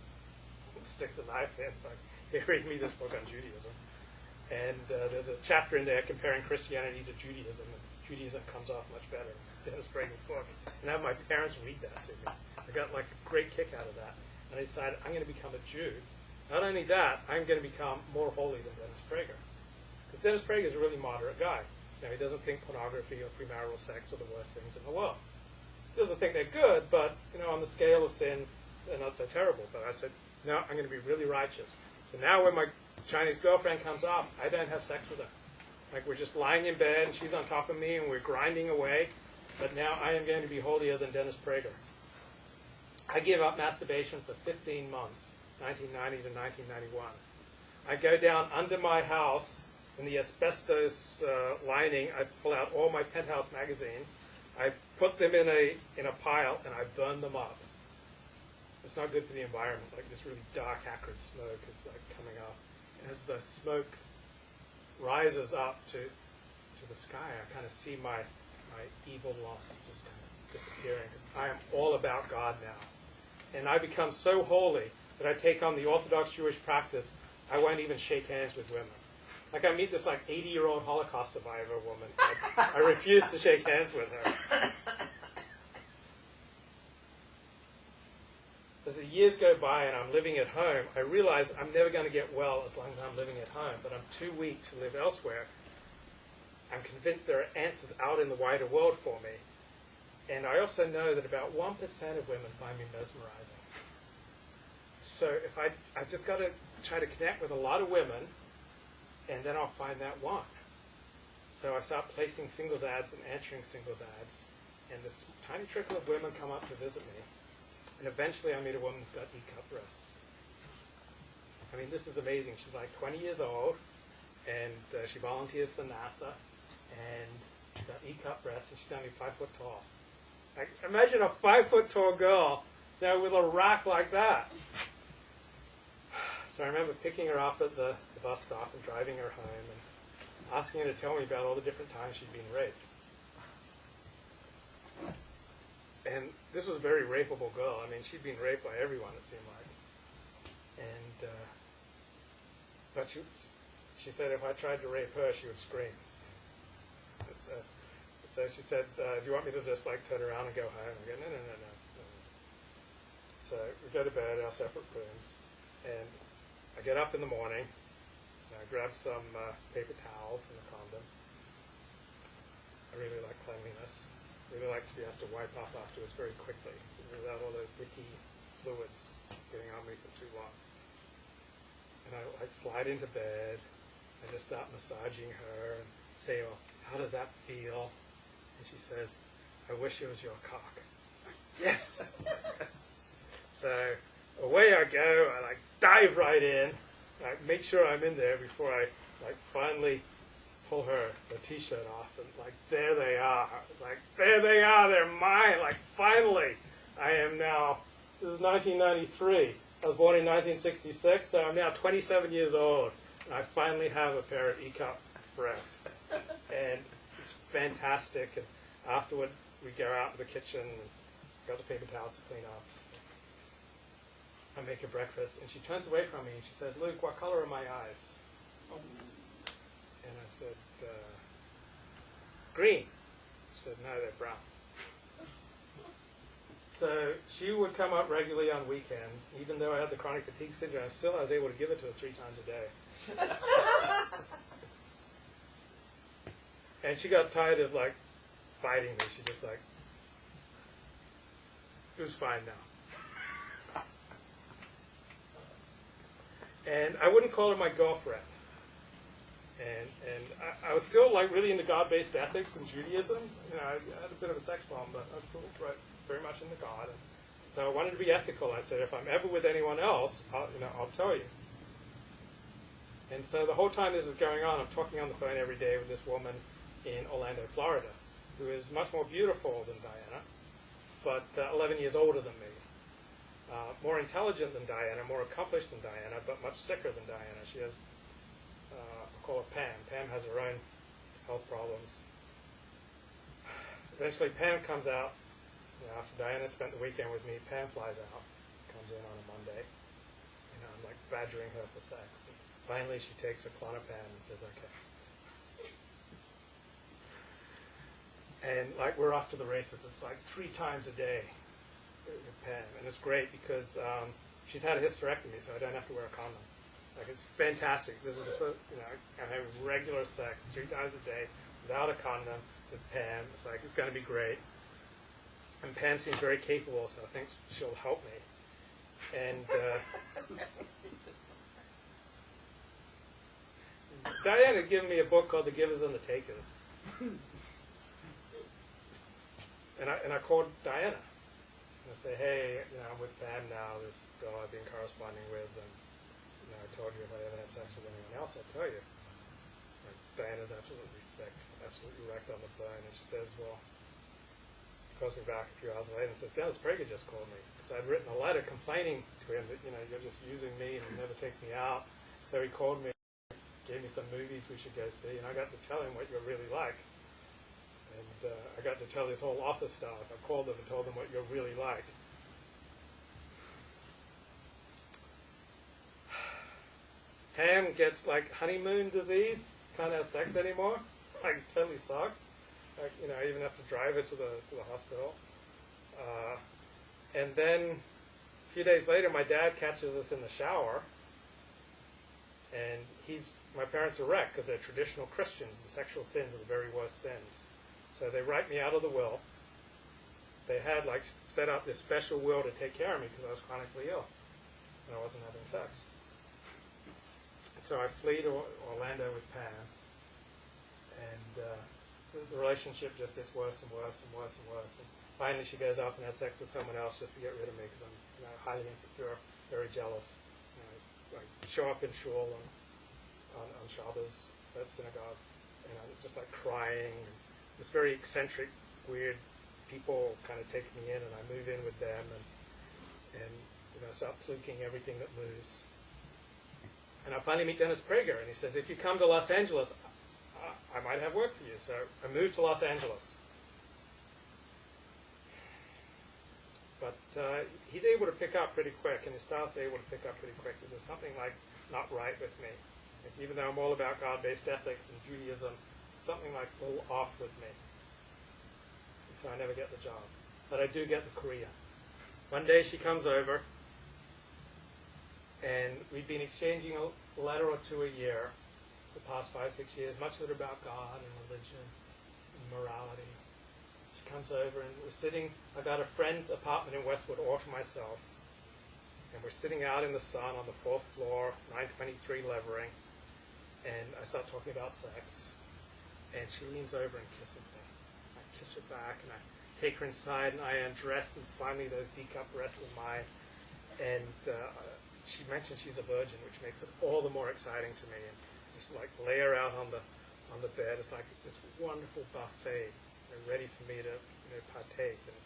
stick the knife in, like, hey, read me this book on Judaism. And there's a chapter in there comparing Christianity to Judaism, and Judaism comes off much better in Dennis Prager's book. And I have my parents read that to me. I got like a great kick out of that. And I decided I'm going to become a Jew. Not only that, I'm going to become more holy than Dennis Prager. Because Dennis Prager is a really moderate guy. He doesn't think pornography or premarital sex are the worst things in the world. He doesn't think they're good, but on the scale of sins, they're not so terrible. But I said, no, I'm going to be really righteous. So now when my Chinese girlfriend comes up, I don't have sex with her. Like, we're just lying in bed, and she's on top of me, and we're grinding away. But now I am going to be holier than Dennis Prager. I gave up masturbation for 15 months, 1990 to 1991. I go down under my house in the asbestos lining. I pull out all my Penthouse magazines. I put them in a pile, and I burn them up. It's not good for the environment. Like, this really dark, acrid smoke is like coming up. And as the smoke rises up to the sky, I kind of see my evil lust just kind of disappearing. Because I am all about God now. And I become so holy that I take on the Orthodox Jewish practice. I won't even shake hands with women. Like, I meet this, like, 80-year-old Holocaust survivor woman. I refuse to shake hands with her. As the years go by and I'm living at home, I realize I'm never going to get well as long as I'm living at home, but I'm too weak to live elsewhere. I'm convinced there are answers out in the wider world for me. And I also know that about 1% of women find me mesmerizing. So if I just got to try to connect with a lot of women, and then I'll find that one. So I start placing singles ads and answering singles ads, and this tiny trickle of women come up to visit me. And eventually I meet a woman who's got E-cup breasts. I mean, this is amazing. She's like 20 years old, and she volunteers for NASA, and she's got E-cup breasts, and she's only 5 foot tall. Like, imagine a 5 foot tall girl now with a rack like that. So I remember picking her up at the bus stop and driving her home and asking her to tell me about all the different times she'd been raped. And this was a very rapeable girl. I mean, she'd been raped by everyone, it seemed like. And but she said if I tried to rape her, she would scream. So she said, do you want me to just like turn around and go home? I go, no. So we go to bed, our separate rooms, and I get up in the morning, and I grab some paper towels and a condom. I really like cleanliness. I really like to be able to wipe off afterwards very quickly, without all those icky fluids getting on me for too long. And I like slide into bed, and just start massaging her and say, well, how does that feel? And she says, I wish it was your cock. It's like, yes! So away I go, I like dive right in, I make sure I'm in there before I like finally pull the t-shirt off, and like there they are. It's like, there they are, they're mine, like finally. I am now, this is 1993. I was born in 1966, so I'm now 27 years old, and I finally have a pair of E-cup breasts. And it's fantastic, and afterward we go out to the kitchen and got the paper towels to clean up. So I make her breakfast, and she turns away from me and she said, Luke, what color are my eyes? And I said, green. She said, no, they're brown. So she would come up regularly on weekends. Even though I had the chronic fatigue syndrome, still I was able to give it to her 3 times a day. And she got tired of like fighting me. She just like, it was fine now. And I wouldn't call her my girlfriend. And I was still like really into God-based ethics and Judaism. You know, I had a bit of a sex problem, but I was still very much into God. And so I wanted to be ethical. I said, if I'm ever with anyone else, I'll tell you. And so the whole time this is going on, I'm talking on the phone every day with this woman in Orlando, Florida, who is much more beautiful than Diana, but 11 years older than me. More intelligent than Diana, more accomplished than Diana, but much sicker than Diana. She has, I'll call her Pam. Pam has her own health problems. Eventually Pam comes out, after Diana spent the weekend with me, Pam flies out, comes in on a Monday. I'm like badgering her for sex. And finally she takes a Klonopin and says, okay. And like we're off to the races. It's like 3 times a day with Pam, and it's great because she's had a hysterectomy, so I don't have to wear a condom. Like it's fantastic. This is the first, I'm having regular sex 3 times a day without a condom with Pam. It's like it's going to be great. And Pam seems very capable, so I think she'll help me. And Diane had given me a book called The Givers and the Takers. And I called Diana. And I say, hey, I'm with Pam now, this girl I've been corresponding with, and I told you if I ever had sex with anyone else, I'd tell you. And Diana's absolutely sick, absolutely wrecked on the phone, and she says, well, she calls me back a few hours later and says, Dennis Prager just called me. Because I'd written a letter complaining to him that, you're just using me and you never take me out. So he called me, gave me some movies we should go see, and I got to tell him what you're really like. And I got to tell his whole office staff. I called them and told them what you're really like. Pam gets like honeymoon disease, can't have sex anymore. Like totally sucks. Like, I even have to drive her to the hospital. And then a few days later, my dad catches us in the shower, and my parents are wrecked because they're traditional Christians, and sexual sins are the very worst sins. So they write me out of the will. They had set up this special will to take care of me because I was chronically ill and I wasn't having sex. And so I flee to Orlando with Pam, and the relationship just gets worse and worse and worse and worse. And finally she goes off and has sex with someone else just to get rid of me because I'm highly insecure, very jealous. like show up in shul on Shabbos at synagogue, and I'm just like crying. And this very eccentric, weird people kind of take me in, and I move in with them, and start pluking everything that moves. And I finally meet Dennis Prager, and he says, if you come to Los Angeles, I might have work for you. So I moved to Los Angeles. But he's able to pick up pretty quick, and his staff's able to pick up pretty quick. There's something like not right with me. Like, even though I'm all about God-based ethics and Judaism, something like a little off with me. And so I never get the job. But I do get the Korea. One day she comes over, and we've been exchanging a letter or two a year the past 5-6 years, much of it about God and religion and morality. She comes over, and we're sitting, I got a friend's apartment in Westwood all to myself, and we're sitting out in the sun on the 4th floor, 923 levering, and I start talking about sex, and she leans over and kisses me. I kiss her back, and I take her inside, and I undress, and finally those D-cup breasts of mine, and she mentioned she's a virgin, which makes it all the more exciting to me, and just like lay her out on the bed. It's like this wonderful buffet, ready for me to partake, and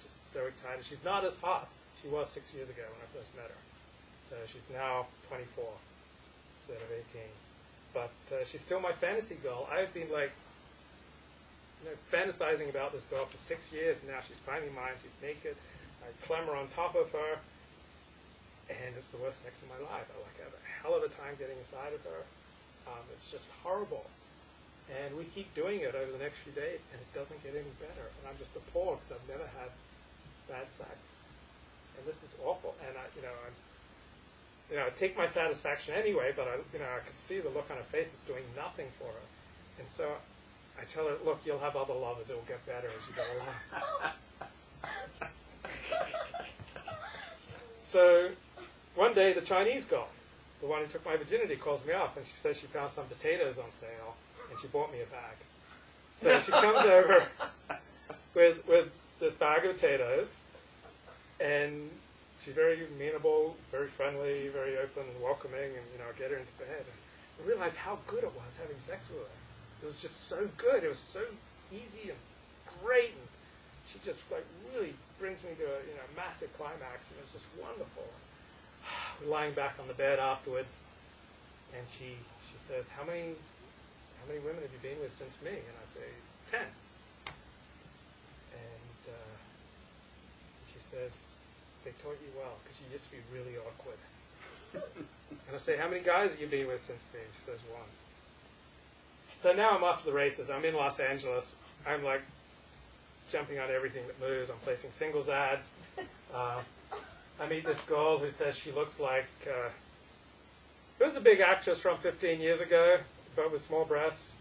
just so excited. She's not as hot she was 6 years ago when I first met her. So she's now 24 instead of 18. But she's still my fantasy girl. I've been like fantasizing about this girl for 6 years, and now she's finally mine. She's naked. I clamber on top of her, and it's the worst sex of my life. I have a hell of a time getting inside of her. It's just horrible. And we keep doing it over the next few days, and it doesn't get any better. And I'm just appalled because I've never had bad sex. And this is awful. And I take my satisfaction anyway, but I could see the look on her face. It's doing nothing for her. And so I tell her, look, you'll have other lovers. It will get better as you go along. So one day, the Chinese girl, the one who took my virginity, calls me up, and she says she found some potatoes on sale, and she bought me a bag. So she comes over with this bag of potatoes, and she's very amenable, very friendly, very open and welcoming, and I get her into bed. And I realized how good it was having sex with her. It was just so good. It was so easy and great, and she just like really brings me to a massive climax, and it was just wonderful. We're lying back on the bed afterwards, and she says, how many women have you been with since me? And I say, 10. And she says, they taught you well, because you used to be really awkward. And I say, how many guys have you been with since me? And she says, 1. So now I'm off to the races. I'm in Los Angeles. I'm like jumping on everything that moves. I'm placing singles ads. I meet this girl who says she looks like, it was a big actress from 15 years ago, but with small breasts.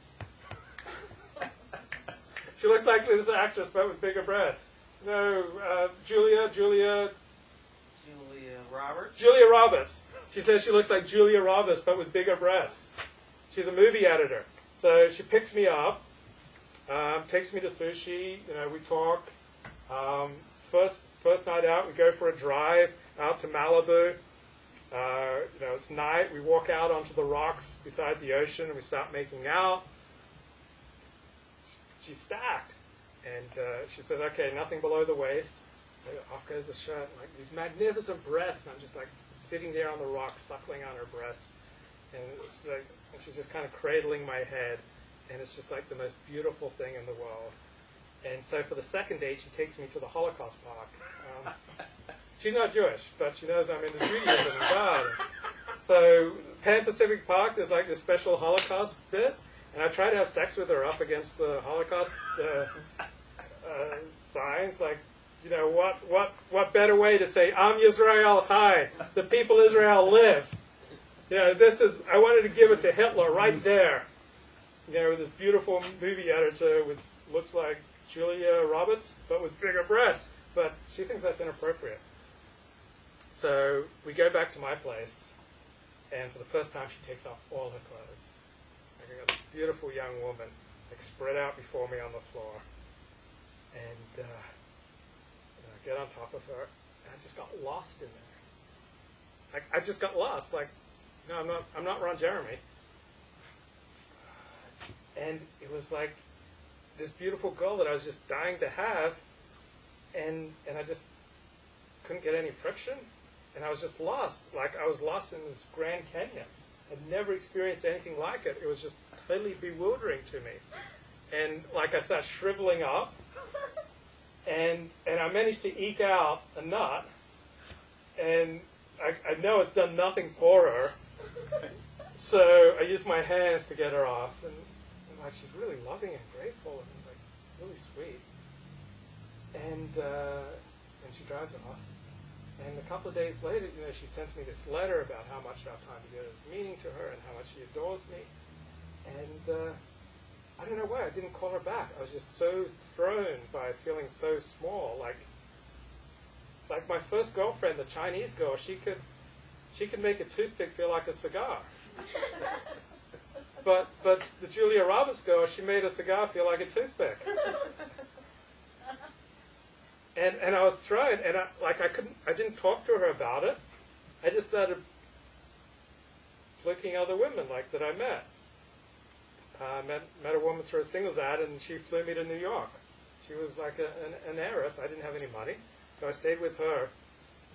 She looks like this actress, but with bigger breasts. No, Julia Roberts? Julia Roberts. She says she looks like Julia Roberts, but with bigger breasts. She's a movie editor. So she picks me up, takes me to sushi, we talk. First night out, we go for a drive out to Malibu. It's night. We walk out onto the rocks beside the ocean, and we start making out. She's stacked. And she says, okay, nothing below the waist. So off goes the shirt. Like these magnificent breasts. And I'm just like sitting there on the rocks, suckling on her breasts. And she's just kind of cradling my head. And it's just like the most beautiful thing in the world. And so for the second date, she takes me to the Holocaust Park. She's not Jewish, but she knows I'm into Judaism and God. So Pan Pacific Park, there's like this special Holocaust bit, and I try to have sex with her up against the Holocaust signs. Like, what better way to say Am Yisrael Chai, the people Israel live. I wanted to give it to Hitler right there. With this beautiful movie editor with looks like Julia Roberts, but with bigger breasts. But she thinks that's inappropriate. So we go back to my place, and for the first time, she takes off all her clothes. I got this beautiful young woman, spread out before me on the floor, and I get on top of her, and I just got lost in there. I just got lost. Like no, I'm not Ron Jeremy. And it was like this beautiful girl that I was just dying to have, and I just couldn't get any friction, and I was just lost. Like I was lost in this Grand Canyon. I'd never experienced anything like it. It was just totally bewildering to me. And like I started shriveling up, and I managed to eke out a nut, and I know it's done nothing for her. So I used my hands to get her off, and like she's really loving and grateful and like really sweet. And she drives off. And a couple of days later, she sends me this letter about how much our time together is meaning to her and how much she adores me. And I don't know why I didn't call her back. I was just so thrown by feeling so small. Like my first girlfriend, the Chinese girl, she could make a toothpick feel like a cigar. But the Julia Roberts girl, she made a cigar feel like a toothpick. And I was thrown, and I didn't talk to her about it. I just started flicking other women that I met. Met a woman through a singles ad, and she flew me to New York. She was like an heiress. I didn't have any money, so I stayed with her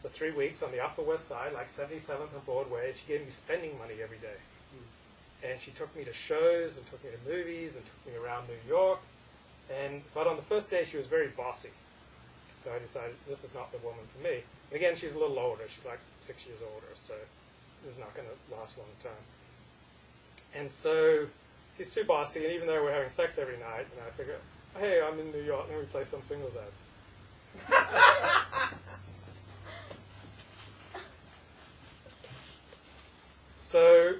for 3 weeks on the Upper West Side, like 77th and Broadway. She gave me spending money every day. And she took me to shows and took me to movies and took me around New York. But on the first day, she was very bossy. So I decided this is not the woman for me. And again, she's a little older. She's like 6 years older, so this is not going to last a long time. And so she's too bossy, and even though we're having sex every night, and I figure, hey, I'm in New York, let me play some singles ads. So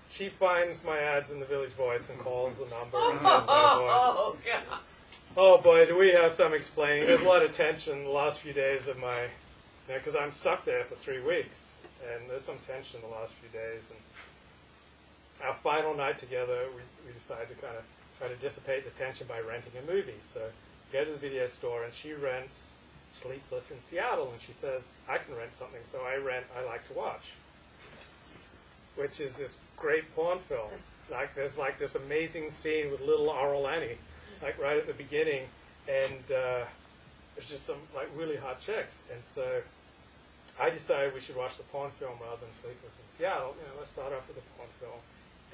she finds my ads in the Village Voice and calls the number and has my voice. Oh, God. Oh boy, do we have some explaining. There's a lot of tension the last few days of my, because I'm stuck there for 3 weeks, and there's some tension the last few days. And our final night together, we decided to kind of try to dissipate the tension by renting a movie. So we go to the video store, and she rents Sleepless in Seattle, and she says, I can rent something, so I rent I Like to Watch, which is this great porn film. There's this amazing scene with little Oral Annie, right at the beginning, and there's just some really hot chicks. And so I decided we should watch the porn film rather than Sleepless in Seattle. Let's start off with the porn film.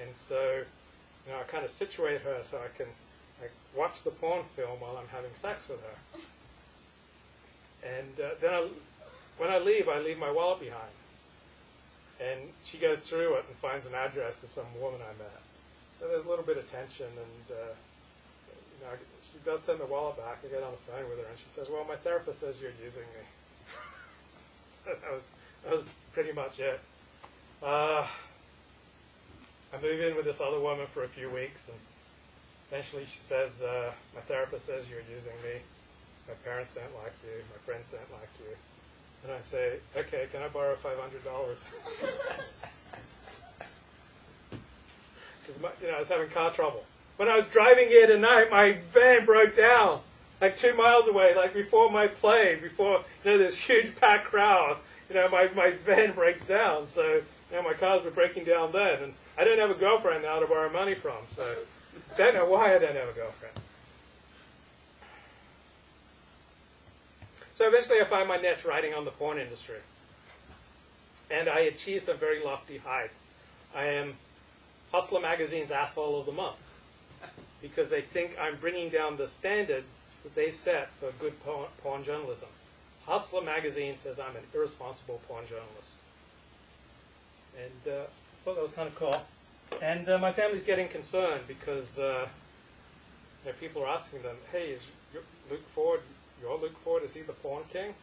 And so I kind of situate her so I can watch the porn film while I'm having sex with her. And then when I leave my wallet behind. And she goes through it and finds an address of some woman I met. So there's a little bit of tension, and she does send the wallet back. I get on the phone with her, and she says, well, my therapist says you're using me. So that was pretty much it. I move in with this other woman for a few weeks, and eventually she says, my therapist says you're using me. My parents don't like you. My friends don't like you. And I say, okay, can I borrow $500? Because I was having car trouble. When I was driving here tonight, my van broke down, 2 miles away, before my play, before this huge packed crowd. My van breaks down, so my cars were breaking down then, and I don't have a girlfriend now to borrow money from, so don't know why I don't have a girlfriend. So eventually I find my niche writing on the porn industry. And I achieve some very lofty heights. I am Hustler Magazine's Asshole of the Month, because they think I'm bringing down the standard that they set for good porn journalism. Hustler Magazine says I'm an irresponsible porn journalist. And I thought that was kind of cool. And my family's getting concerned because people are asking them, hey, is Luke Ford... You're Luke Ford, is he the porn king?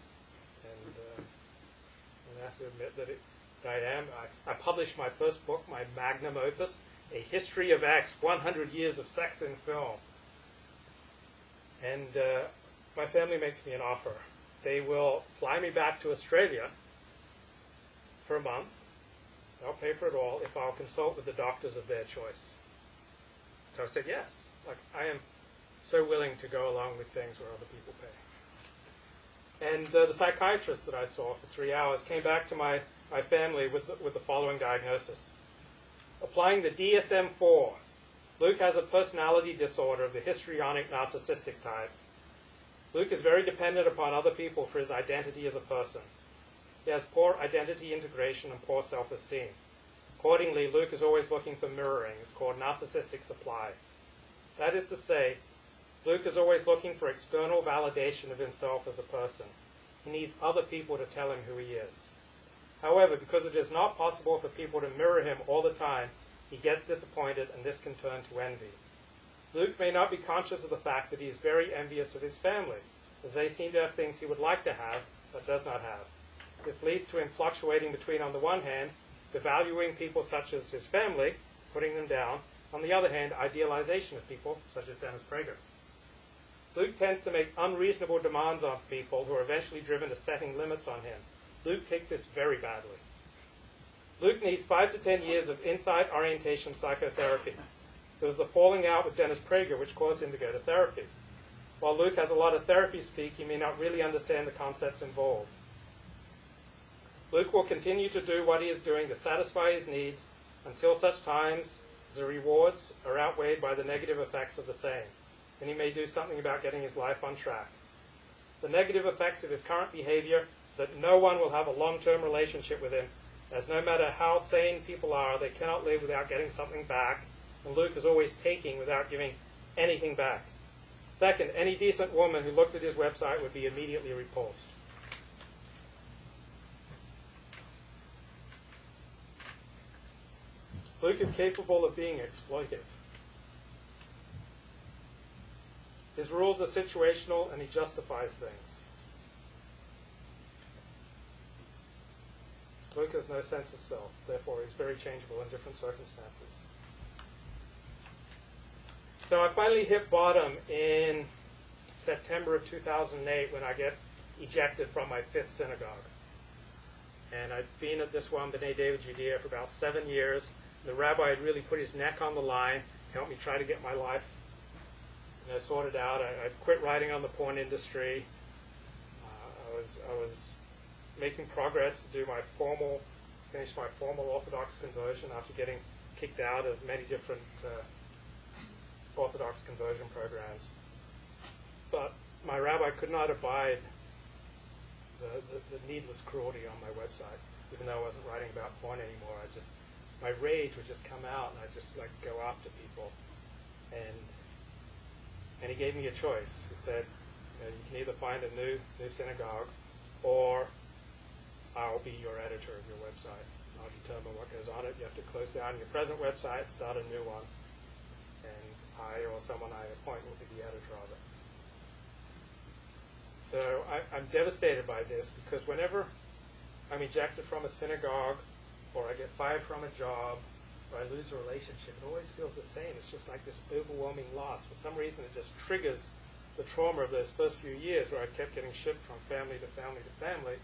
And I have to admit that I am. I published my first book, my magnum opus, A History of X, 100 Years of Sex in Film. And my family makes me an offer. They will fly me back to Australia for a month. I'll pay for it all if I'll consult with the doctors of their choice. So I said yes. I am so willing to go along with things where other people pay. And the psychiatrist that I saw for 3 hours came back to my family with the following diagnosis. Applying the DSM-4, Luke has a personality disorder of the histrionic narcissistic type. Luke is very dependent upon other people for his identity as a person. He has poor identity integration and poor self-esteem. Accordingly, Luke is always looking for mirroring. It's called narcissistic supply. That is to say, Luke is always looking for external validation of himself as a person. He needs other people to tell him who he is. However, because it is not possible for people to mirror him all the time, he gets disappointed, and this can turn to envy. Luke may not be conscious of the fact that he is very envious of his family, as they seem to have things he would like to have, but does not have. This leads to him fluctuating between, on the one hand, devaluing people such as his family, putting them down, on the other hand, idealization of people such as Dennis Prager. Luke tends to make unreasonable demands on people who are eventually driven to setting limits on him. Luke takes this very badly. Luke needs 5 to 10 years of insight orientation psychotherapy. It was the falling out with Dennis Prager which caused him to go to therapy. While Luke has a lot of therapy speak, he may not really understand the concepts involved. Luke will continue to do what he is doing to satisfy his needs until such times as the rewards are outweighed by the negative effects of the same. Then he may do something about getting his life on track. The negative effects of his current behavior that no one will have a long-term relationship with him, as no matter how sane people are, they cannot live without getting something back, and Luke is always taking without giving anything back. Second, any decent woman who looked at his website would be immediately repulsed. Luke is capable of being exploitive. His rules are situational, and he justifies things. Luke has no sense of self, therefore he's very changeable in different circumstances. So I finally hit bottom in September of 2008 when I get ejected from my 5th synagogue. And I'd been at this one, B'nai David Judea, for about 7 years. The rabbi had really put his neck on the line, helped me try to get my life sorted out. I quit writing on the porn industry. I was making progress to finish my formal Orthodox conversion after getting kicked out of many different Orthodox conversion programs. But my rabbi could not abide the needless cruelty on my website, even though I wasn't writing about porn anymore. My rage would just come out, and I'd just go after people. And he gave me a choice. He said, you can either find a new synagogue, or I'll be your editor of your website. I'll determine what goes on it. You have to close down your present website, start a new one, and I or someone I appoint will be the editor of it. So I'm devastated by this, because whenever I'm ejected from a synagogue, or I get fired from a job, or I lose a relationship, it always feels the same. It's just like this overwhelming loss. For some reason, it just triggers the trauma of those first few years where I kept getting shipped from family to family to family.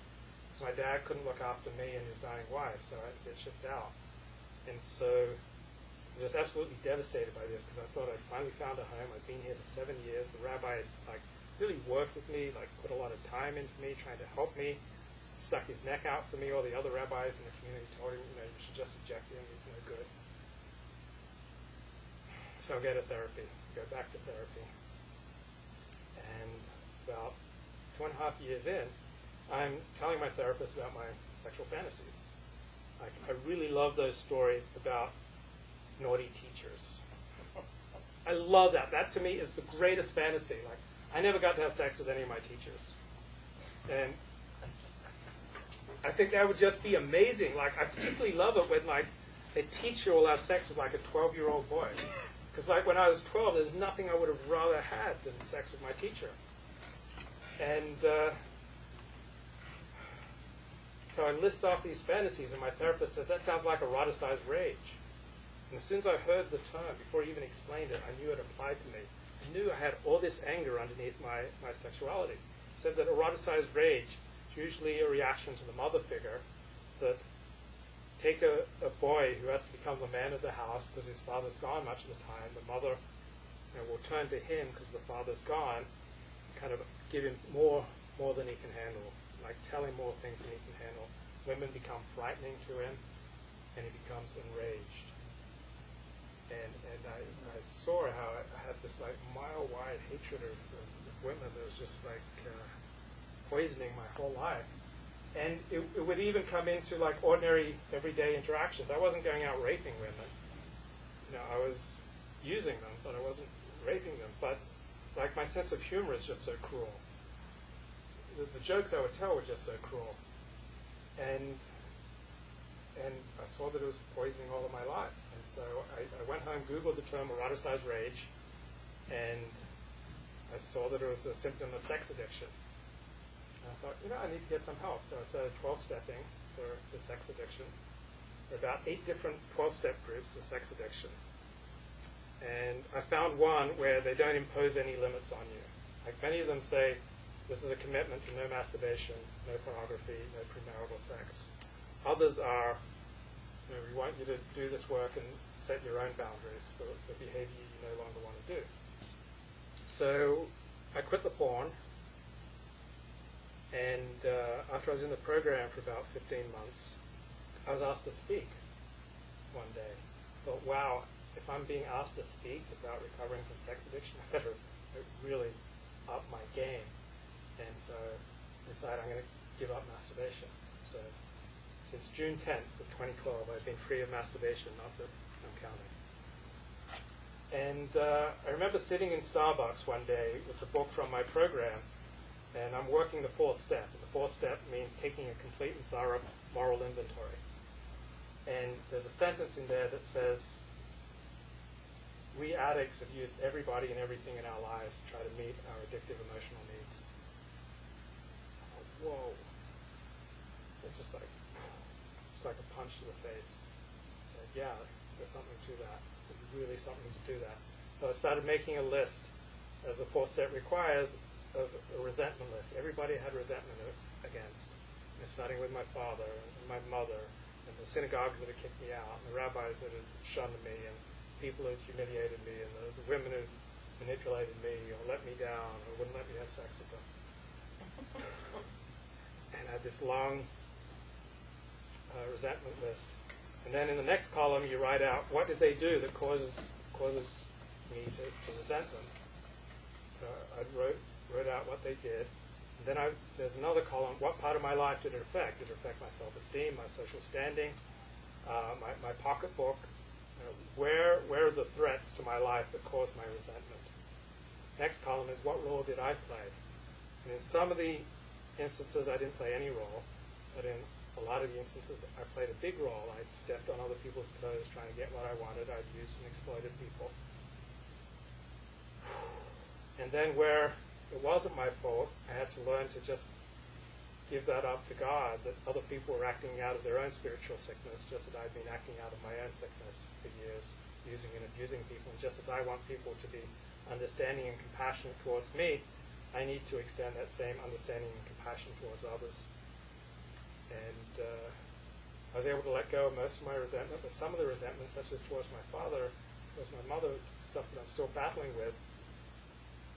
So my dad couldn't look after me and his dying wife, so I had to get shipped out. And so I was absolutely devastated by this, because I thought I'd finally found a home. I'd been here for 7 years. The rabbi had really worked with me, put a lot of time into me, trying to help me. Stuck his neck out for me. All the other rabbis in the community told him, you should just eject him. He's no good. So I go to therapy. Go back to therapy. And about 2.5 years in, I'm telling my therapist about my sexual fantasies. I really love those stories about naughty teachers. I love that. That to me is the greatest fantasy. I never got to have sex with any of my teachers. And I think that would just be amazing. I particularly love it when, a teacher will have sex with, a 12-year-old boy. Because, when I was 12, there's nothing I would have rather had than sex with my teacher. And so I list off these fantasies, and my therapist says, that sounds like eroticized rage. And as soon as I heard the term, before he even explained it, I knew it applied to me. I knew I had all this anger underneath my sexuality. He said that eroticized rage, usually a reaction to the mother figure, that take a boy who has to become the man of the house because his father's gone much of the time. The mother will turn to him because the father's gone, kind of give him more than he can handle, tell him more things than he can handle. Women become frightening to him, and he becomes enraged. and I saw how I had this like mile-wide hatred of women that was just like poisoning my whole life. And it would even come into like ordinary everyday interactions. I wasn't going out raping women. I was using them, but I wasn't raping them. But like my sense of humor is just so cruel. The jokes I would tell were just so cruel. And I saw that it was poisoning all of my life. And so I went home, Googled the term eroticized rage, and I saw that it was a symptom of sex addiction. And I thought, I need to get some help. So I started 12-stepping for sex addiction. There are about 8 different 12-step groups for sex addiction. And I found one where they don't impose any limits on you. Like many of them say, this is a commitment to no masturbation, no pornography, no premarital sex. Others are, we want you to do this work and set your own boundaries for the behavior you no longer want to do. So I quit the porn, and after I was in the program for about 15 months, I was asked to speak one day. I thought, wow, if I'm being asked to speak about recovering from sex addiction, I better really up my game. And so I decided I'm going to give up masturbation. So since June 10th of 2012, I've been free of masturbation, not that I'm counting. And I remember sitting in Starbucks one day with the book from my program, and I'm working the 4th step. And the 4th step means taking a complete and thorough moral inventory. And there's a sentence in there that says, we addicts have used everybody and everything in our lives to try to meet our addictive emotional needs. Whoa. It's just like, it's like a punch to the face. I said, yeah, there's something to that. There's really something to do that. So I started making a list, as the 4th step requires, of a resentment list. Everybody I had resentment against. Starting with my father and my mother, and the synagogues that had kicked me out, and the rabbis that had shunned me, and people who had humiliated me, and the women who manipulated me or let me down or wouldn't let me have sex with them. And I had this long resentment list. And then in the next column you write out what did they do that causes me to resent them. So I wrote out what they did. And then there's another column, what part of my life did it affect? Did it affect my self-esteem, my social standing, my pocketbook? Where are the threats to my life that caused my resentment? Next column is what role did I play? And in some of the instances I didn't play any role, but in a lot of the instances I played a big role. I stepped on other people's toes trying to get what I wanted. I'd used and exploited people. And then where it wasn't my fault, I had to learn to just give that up to God, that other people were acting out of their own spiritual sickness, just as I've been acting out of my own sickness for years, using and abusing people. And just as I want people to be understanding and compassionate towards me, I need to extend that same understanding and compassion towards others. And I was able to let go of most of my resentment, but some of the resentment, such as towards my father, towards my mother, stuff that I'm still battling with,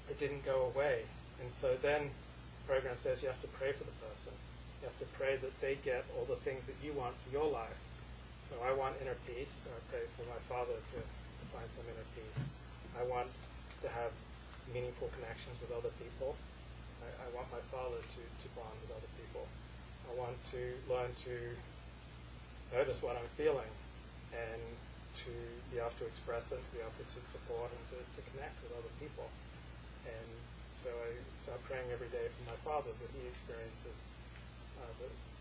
it didn't go away. And so then the program says you have to pray for the person. You have to pray that they get all the things that you want for your life. So I want inner peace, so I pray for my father to find some inner peace. I want to have meaningful connections with other people. I want my father to bond with other people. I want to learn to notice what I'm feeling and to be able to express it, to be able to seek support and to connect with other people. And so I start praying every day for my father that he experiences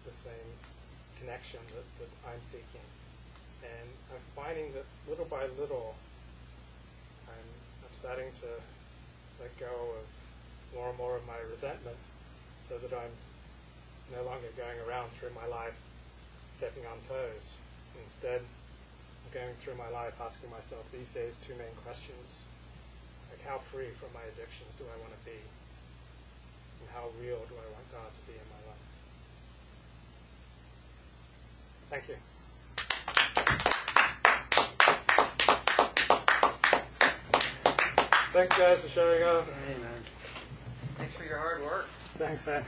the same connection that I'm seeking. And I'm finding that little by little I'm starting to let go of more and more of my resentments so that I'm no longer going around through my life stepping on toes. Instead, I'm going through my life asking myself these days 2 main questions. Like, how free from my addictions do I want to be? And how real do I want God to be in my life? Thank you. Thanks, guys, for showing up. Hey, man. Thanks for your hard work. Thanks, man.